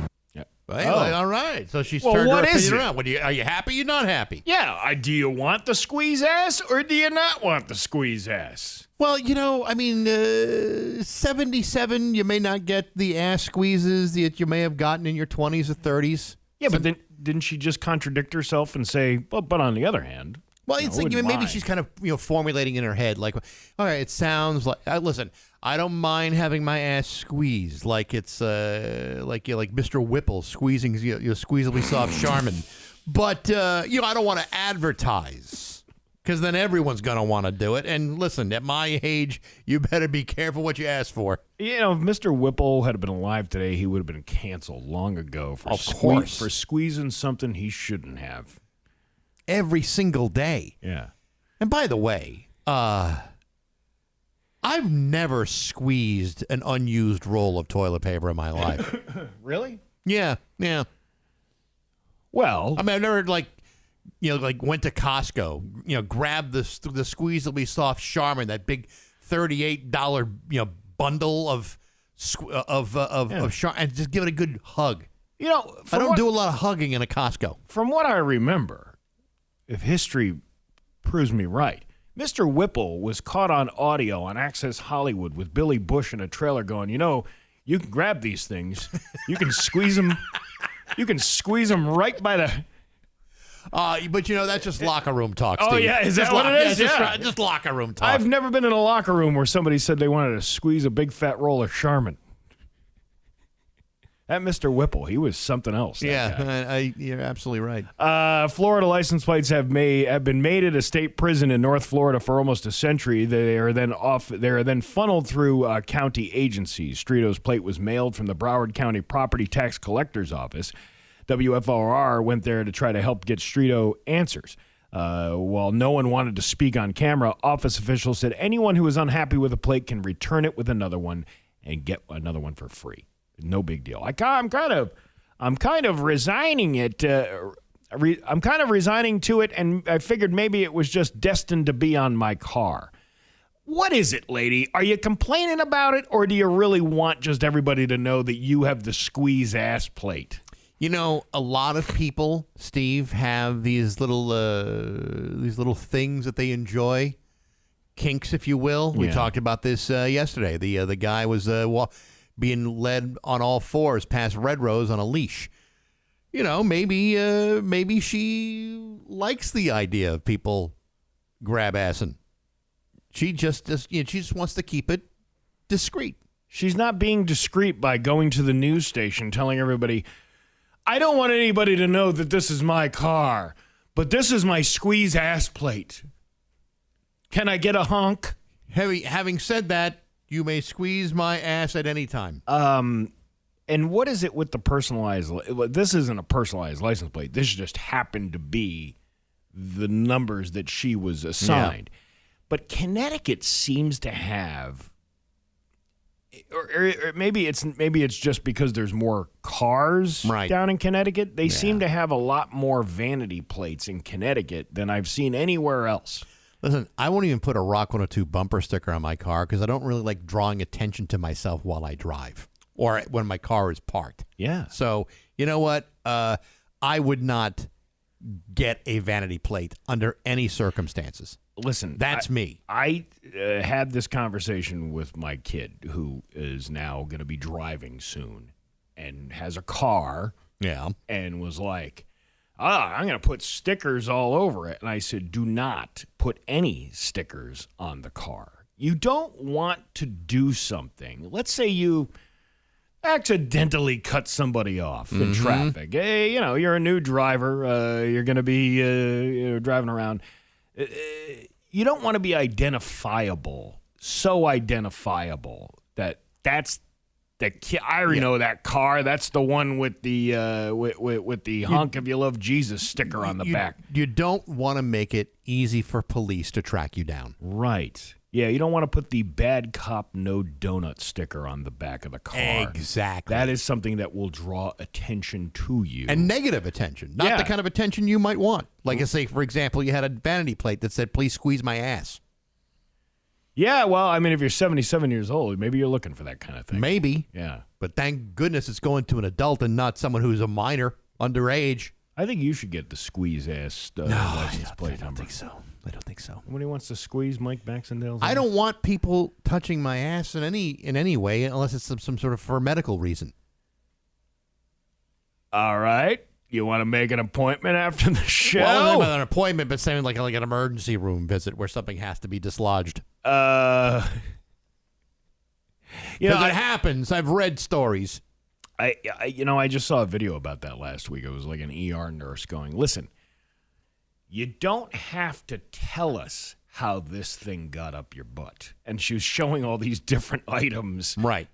Well, all right. So she's turned her opinion around. Are you happy? You're not happy? Yeah. Do you want the squeeze ass or do you not want the squeeze ass? Well, 77, you may not get the ass squeezes that you may have gotten in your 20s or 30s. Yeah, but then didn't she just contradict herself and say, well, but on the other hand? Well, it's like maybe she's kind of formulating in her head, like, all right, it sounds like. Listen, I don't mind having my ass squeezed, like it's like Mr. Whipple squeezing squeezably soft Charmin, but I don't want to advertise because then everyone's gonna want to do it. And listen, at my age, you better be careful what you ask for. If Mr. Whipple had been alive today, he would have been canceled long ago for squeezing something he shouldn't have. Every single day. Yeah. And by the way, I've never squeezed an unused roll of toilet paper in my life. Really? Yeah. Well, I mean, I've never went to Costco, grabbed the squeezably soft Charmin, that big $38 bundle of Charmin, and just give it a good hug. I don't do a lot of hugging in a Costco. From what I remember, if history proves me right, Mr. Whipple was caught on audio on Access Hollywood with Billy Bush in a trailer going, you can grab these things. You can squeeze them. You can squeeze them right by the... but that's just locker room talk, Steve. Oh, yeah. Is that what it is? Yeah, just locker room talk. I've never been in a locker room where somebody said they wanted to squeeze a big fat roll of Charmin. That Mr. Whipple, he was something else. You're absolutely right. Florida license plates have been made at a state prison in North Florida for almost a century. They are then funneled through county agencies. Strito's plate was mailed from the Broward County Property Tax Collector's Office. WFOR went there to try to help get Strito answers. While no one wanted to speak on camera, office officials said anyone who is unhappy with a plate can return it with another one and get another one for free. No big deal. I'm kind of resigning it. I'm kind of resigning to it, and I figured maybe it was just destined to be on my car. What is it, lady? Are you complaining about it, or do you really want just everybody to know that you have the squeeze ass plate? A lot of people, Steve, have these little things that they enjoy, kinks, if you will. We talked about this yesterday. The guy was being led on all fours past Red Rose on a leash. Maybe she likes the idea of people grab assing. She just wants to keep it discreet. She's not being discreet by going to the news station telling everybody, I don't want anybody to know that this is my car, but this is my squeeze ass plate. Can I get a honk? Having said that, you may squeeze my ass at any time. And what is it with the personalized? This isn't a personalized license plate. This just happened to be the numbers that she was assigned. Yeah. But Connecticut seems to have or maybe it's just because there's more cars down in Connecticut. They seem to have a lot more vanity plates in Connecticut than I've seen anywhere else. Listen, I won't even put a Rock 102 bumper sticker on my car because I don't really like drawing attention to myself while I drive or when my car is parked. Yeah. So, you know what? I would not get a vanity plate under any circumstances. Listen, that's me. I had this conversation with my kid who is now going to be driving soon and has a car. Yeah. And was like, I'm going to put stickers all over it. And I said, do not put any stickers on the car. You don't want to do something. Let's say you accidentally cut somebody off in traffic. Hey, you're a new driver. You're going to be driving around. You don't want to be identifiable, so identifiable that's the kid. I already know that car. That's the one with the with the "Honk If You Love Jesus" sticker on the back. You don't want to make it easy for police to track you down. Right. Yeah, you don't want to put the "Bad Cop, No Donut" sticker on the back of the car. Exactly. That is something that will draw attention to you. And negative attention, not the kind of attention you might want. Like, say, for example, you had a vanity plate that said, "Please squeeze my ass." Yeah, well, I mean, if you're 77 years old, maybe you're looking for that kind of thing. Maybe. Yeah. But thank goodness it's going to an adult and not someone who's a minor, underage. I think you should get the squeeze ass license plate number. I don't think so. Nobody wants to squeeze Mike Bax And Nagle's I ass? don't want people touching my ass in any way unless it's some sort of for a medical reason. All right. You want to make an appointment after the show? Well, not an appointment, but saying like an emergency room visit where something has to be dislodged. It happens. I've read stories. I just saw a video about that last week. It was like an ER nurse going, "Listen, you don't have to tell us how this thing got up your butt." And she was showing all these different items. Right.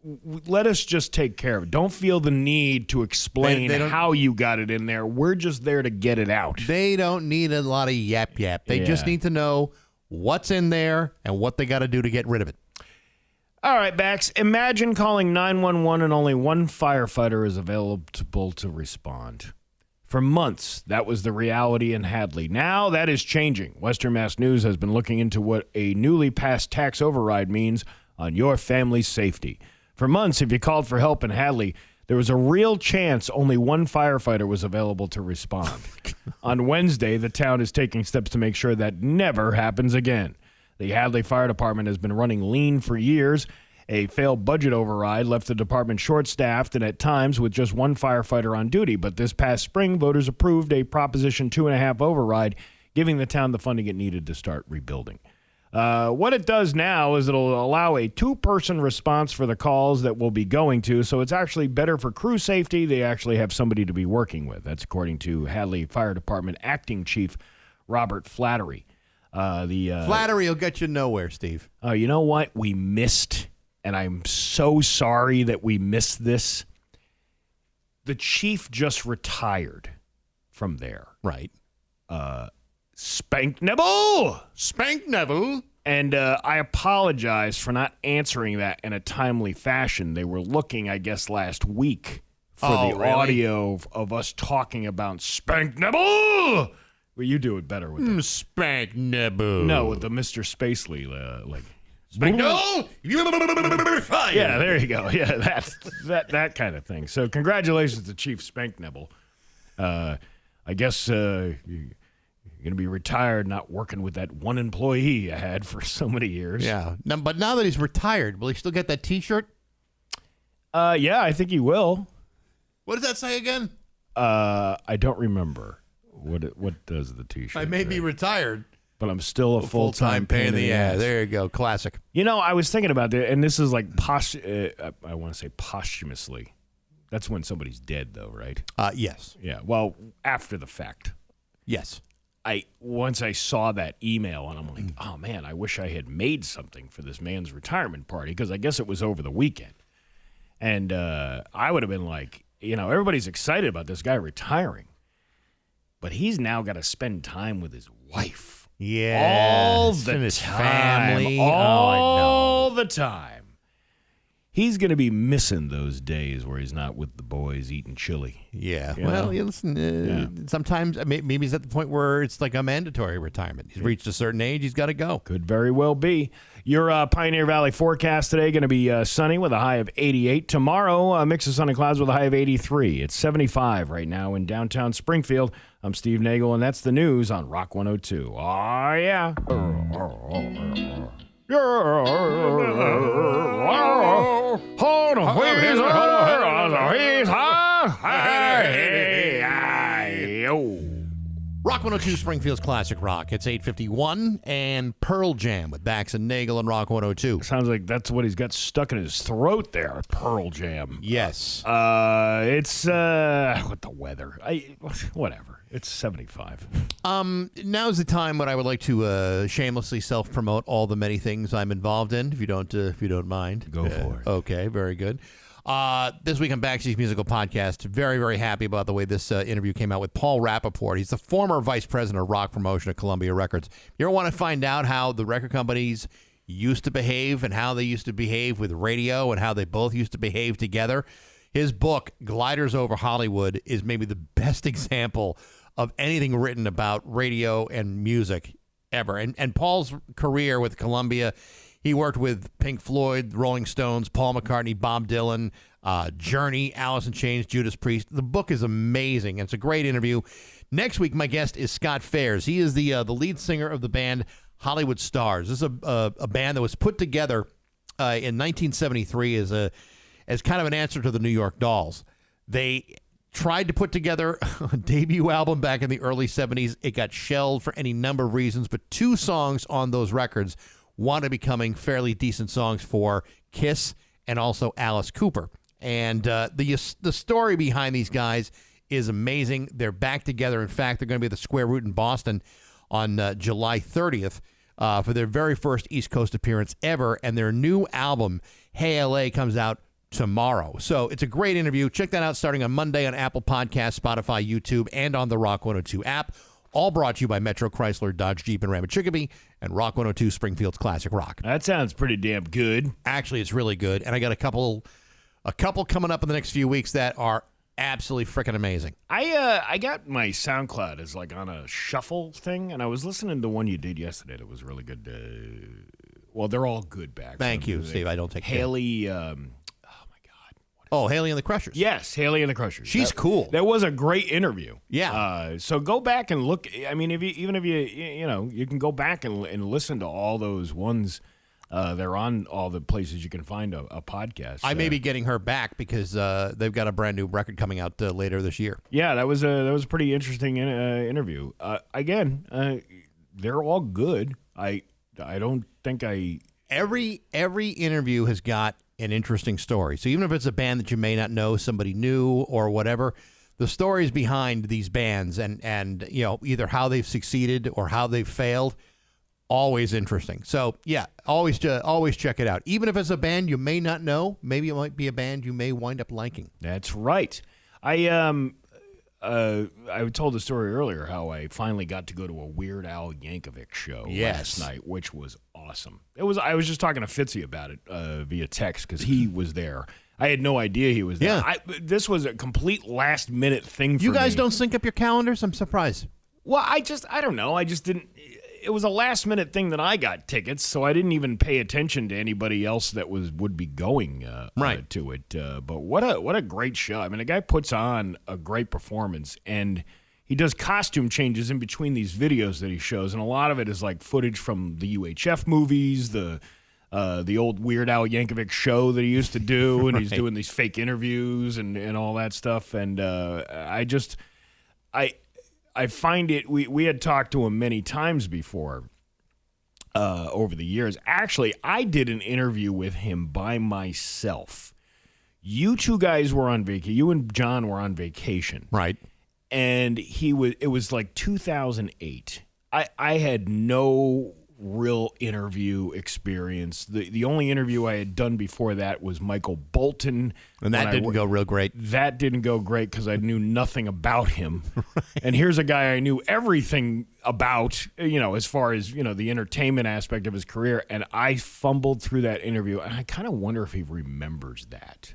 Let us just take care of it. Don't feel the need to explain how you got it in there. We're just there to get it out. They don't need a lot of yap. They just need to know what's in there and what they got to do to get rid of it. All right, Bax. Imagine calling 911 and only one firefighter is available to respond. For months, that was the reality in Hadley. Now that is changing. Western Mass News has been looking into what a newly passed tax override means on your family's safety. For months, if you called for help in Hadley, there was a real chance only one firefighter was available to respond. On Wednesday, the town is taking steps to make sure that never happens again. The Hadley Fire Department has been running lean for years. A failed budget override left the department short-staffed and at times with just one firefighter on duty. But this past spring, voters approved a Proposition 2.5 override, giving the town the funding it needed to start rebuilding. What it does now is it'll allow a two-person response for the calls that we'll be going to, so it's actually better for crew safety. They actually have somebody to be working with. That's according to Hadley Fire Department Acting Chief Robert Flattery. Flattery will get you nowhere, Steve. You know what? We missed, and I'm so sorry that we missed this. The chief just retired from there. Right. Spank Neville! Spank Neville! And I apologize for not answering that in a timely fashion. They were looking, I guess, last week for the audio of us talking about Spank Neville! Well, you do it better with that. Spank Neville. No, with the Mr. Spacely, like... Spank Neville! Yeah, there you go. Yeah, that kind of thing. So congratulations to Chief Spank Neville. I guess... You're going to be retired, not working with that one employee you had for so many years. Yeah. But now that he's retired, will he still get that T-shirt? Yeah, I think he will. What does that say again? I don't remember. What does the T-shirt I may say? be retired, but I'm still a full-time pain in the ass. There you go. Classic. I was thinking about that, and this is like I want to say posthumously. That's when somebody's dead, though, right? Yes. Yeah. Well, after the fact. Yes. Once I saw that email, and I'm like, oh, man, I wish I had made something for this man's retirement party, because I guess it was over the weekend. And I would have been like, everybody's excited about this guy retiring. But he's now got to spend time with his wife. Yeah. All the and his time. family. All the time. he's going to be missing those days where he's not with the boys eating chili. Yeah. You Well, know? yeah, listen, sometimes maybe he's at the point where it's like a mandatory retirement. He's reached a certain age. He's got to go. Could very well be. Your Pioneer Valley forecast today going to be sunny with a high of 88. Tomorrow, a mix of sun and clouds with a high of 83. It's 75 right now in downtown Springfield. I'm Steve Nagle, and that's the news on Rock 102. Oh, yeah. Rock 102 Springfield's Classic Rock. It's 8:51, and Pearl Jam with Bax and Nagle and Rock 102. Sounds like that's what he's got stuck in his throat there, Pearl Jam. Yes. It's what the weather. Whatever. It's 75. Now's the time when I would like to shamelessly self-promote all the many things I'm involved in, if you don't mind. Go for it. Okay, very good. This week on Baxi's Musical Podcast, very, very happy about the way this interview came out with Paul Rappaport. He's the former vice president of rock promotion at Columbia Records. You ever want to find out how the record companies used to behave and how they used to behave with radio and how they both used to behave together? His book, Gliders Over Hollywood, is maybe the best example of anything written about radio and music ever. And Paul's career with Columbia, he worked with Pink Floyd, Rolling Stones, Paul McCartney, Bob Dylan, Journey, Alice in Chains, Judas Priest. The book is amazing. It's a great interview. Next week, my guest is Scott Fairs. He is the lead singer of the band Hollywood Stars. This is a band that was put together in 1973 as kind of an answer to the New York Dolls. They tried to put together a debut album back in the early 70s. It got shelved for any number of reasons, but 2 songs on those records wound up becoming fairly decent songs for Kiss and also Alice Cooper. And the story behind these guys is amazing. They're back together. In fact, they're going to be at the Square Root in Boston on July 30th for their very first East Coast appearance ever. And their new album, Hey LA, comes out tomorrow. So it's a great interview. Check that out starting on Monday on Apple Podcasts, Spotify, YouTube, and on the Rock 102 app. All brought to you by Metro Chrysler, Dodge, Jeep, and Ram at Chicopee, and Rock 102 Springfield's Classic Rock. That sounds pretty damn good. Actually, it's really good. And I got a couple coming up in the next few weeks that are absolutely freaking amazing. I got my SoundCloud as like on a shuffle thing, and I was listening to one you did yesterday that was really good. Well, they're all good back. Thank you, Steve. I don't take Haley. Haley and the Crushers. Yes, Haley and the Crushers. She's cool. That was a great interview. Yeah. So go back and look. I mean, if you can go back and listen to all those ones. They're on all the places you can find a podcast. I may be getting her back because they've got a brand new record coming out later this year. Yeah, that was a pretty interesting interview. Again, they're all good. I don't think every interview has got an interesting story. So even if it's a band that you may not know, somebody new or whatever, the stories behind these bands and either how they've succeeded or how they've failed, always interesting. So yeah, always check it out. Even if it's a band you may not know, maybe it might be a band you may wind up liking. That's right. I told the story earlier how I finally got to go to a Weird Al Yankovic show last night, which was awesome. I was just talking to Fitzy about it via text because he was there. I had no idea he was there. Yeah. This was a complete last minute thing for me. You guys don't sync up your calendars? I'm surprised. Well, I don't know. I just didn't. It was a last minute thing that I got tickets, so I didn't even pay attention to anybody else that would be going to it. But what a great show! I mean, the guy puts on a great performance, and he does costume changes in between these videos that he shows, and a lot of it is like footage from the UHF movies, the old Weird Al Yankovic show that he used to do, and he's doing these fake interviews and all that stuff. And I find it, we had talked to him many times before over the years. Actually, I did an interview with him by myself. You two guys were on vacation. You and John were on vacation. Right. And it was like 2008. I had no real interview experience. The only interview I had done before that was Michael Bolton. And that didn't go real great. That didn't go great because I knew nothing about him. Right. And here's a guy I knew everything about, as far as, the entertainment aspect of his career. And I fumbled through that interview, and I kind of wonder if he remembers that.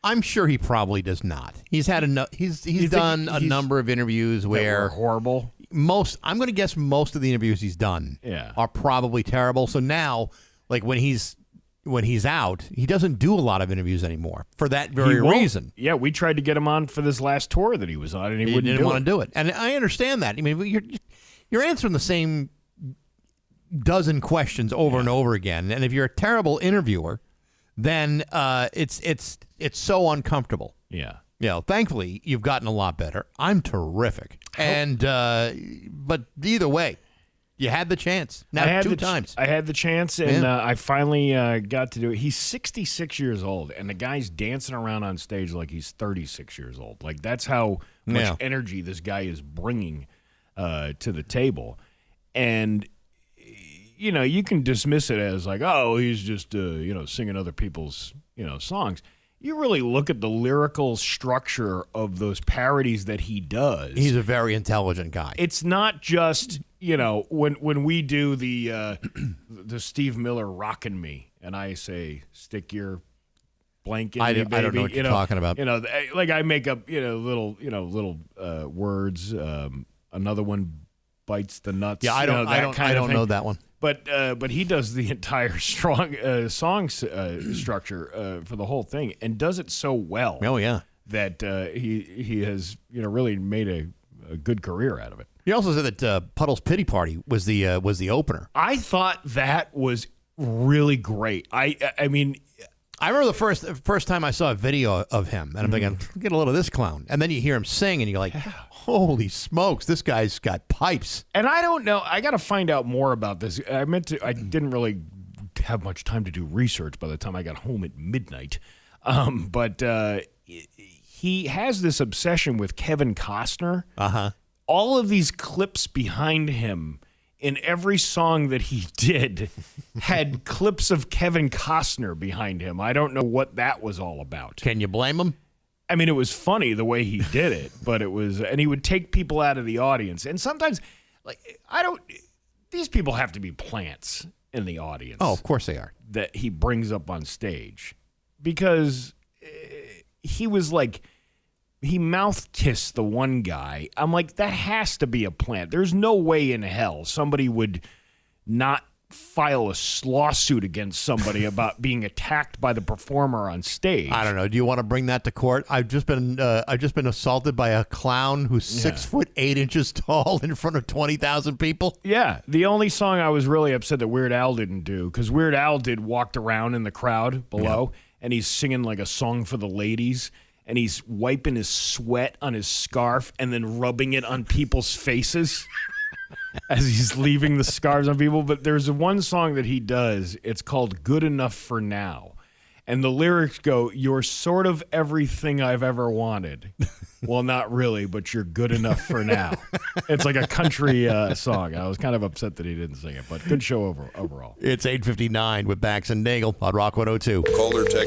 I'm sure he probably does not. He's had he's done a number of interviews where were horrible. I'm going to guess most of the interviews he's done are probably terrible. So now, like when he's out, he doesn't do a lot of interviews anymore for that very reason. Yeah, we tried to get him on for this last tour that he was on, and he didn't want to do it. And I understand that. I mean, you're answering the same dozen questions over and over again, and if you're a terrible interviewer, then it's so uncomfortable. Yeah. Thankfully, you've gotten a lot better. I'm terrific. And but either way, you had the chance. Now, two times. I had the chance, and I finally got to do it. He's 66 years old, and the guy's dancing around on stage like he's 36 years old. Like, that's how much energy this guy is bringing to the table. And, you can dismiss it as like, oh, he's just, singing other people's, songs. You really look at the lyrical structure of those parodies that he does. He's a very intelligent guy. It's not just, when we do the Steve Miller Rockin' Me, and I say, stick your blank in me, baby. I don't know what you're talking about. Like I make up, little words. Another one bites the nuts. Yeah, I don't know that one. But he does the entire song structure for the whole thing, and does it so well. Oh yeah, that he has really made a good career out of it. He also said that Puddle's Pity Party was the opener. I thought that was really great. I mean, I remember the first time I saw a video of him, and I'm thinking, get a little of this clown, and then you hear him sing, and you're like, holy smokes, this guy's got pipes. And I don't know. I got to find out more about this. I didn't really have much time to do research by the time I got home at midnight. But he has this obsession with Kevin Costner. Uh-huh. All of these clips behind him in every song that he did had clips of Kevin Costner behind him. I don't know what that was all about. Can you blame him? I mean, it was funny the way he did it, but it was, and he would take people out of the audience. And sometimes, these people have to be plants in the audience. Oh, of course they are. That he brings up on stage. Because he was like, he mouth kissed the one guy. I'm like, that has to be a plant. There's no way in hell somebody would not file a lawsuit against somebody about being attacked by the performer on stage. I don't know. Do you want to bring that to court? I've just been assaulted by a clown who's 6 foot 8 inches tall in front of 20,000 people. Yeah, the only song I was really upset that Weird Al didn't do, because Weird Al walked around in the crowd below, and he's singing like a song for the ladies, and he's wiping his sweat on his scarf and then rubbing it on people's faces. As he's leaving the scarves on people. But there's one song that he does. It's called Good Enough for Now. And the lyrics go, you're sort of everything I've ever wanted. Well, not really, but you're good enough for now. It's like a country song. I was kind of upset that he didn't sing it, but good show overall. It's 8:59 with Bax and Nagle on Rock 102. Call or text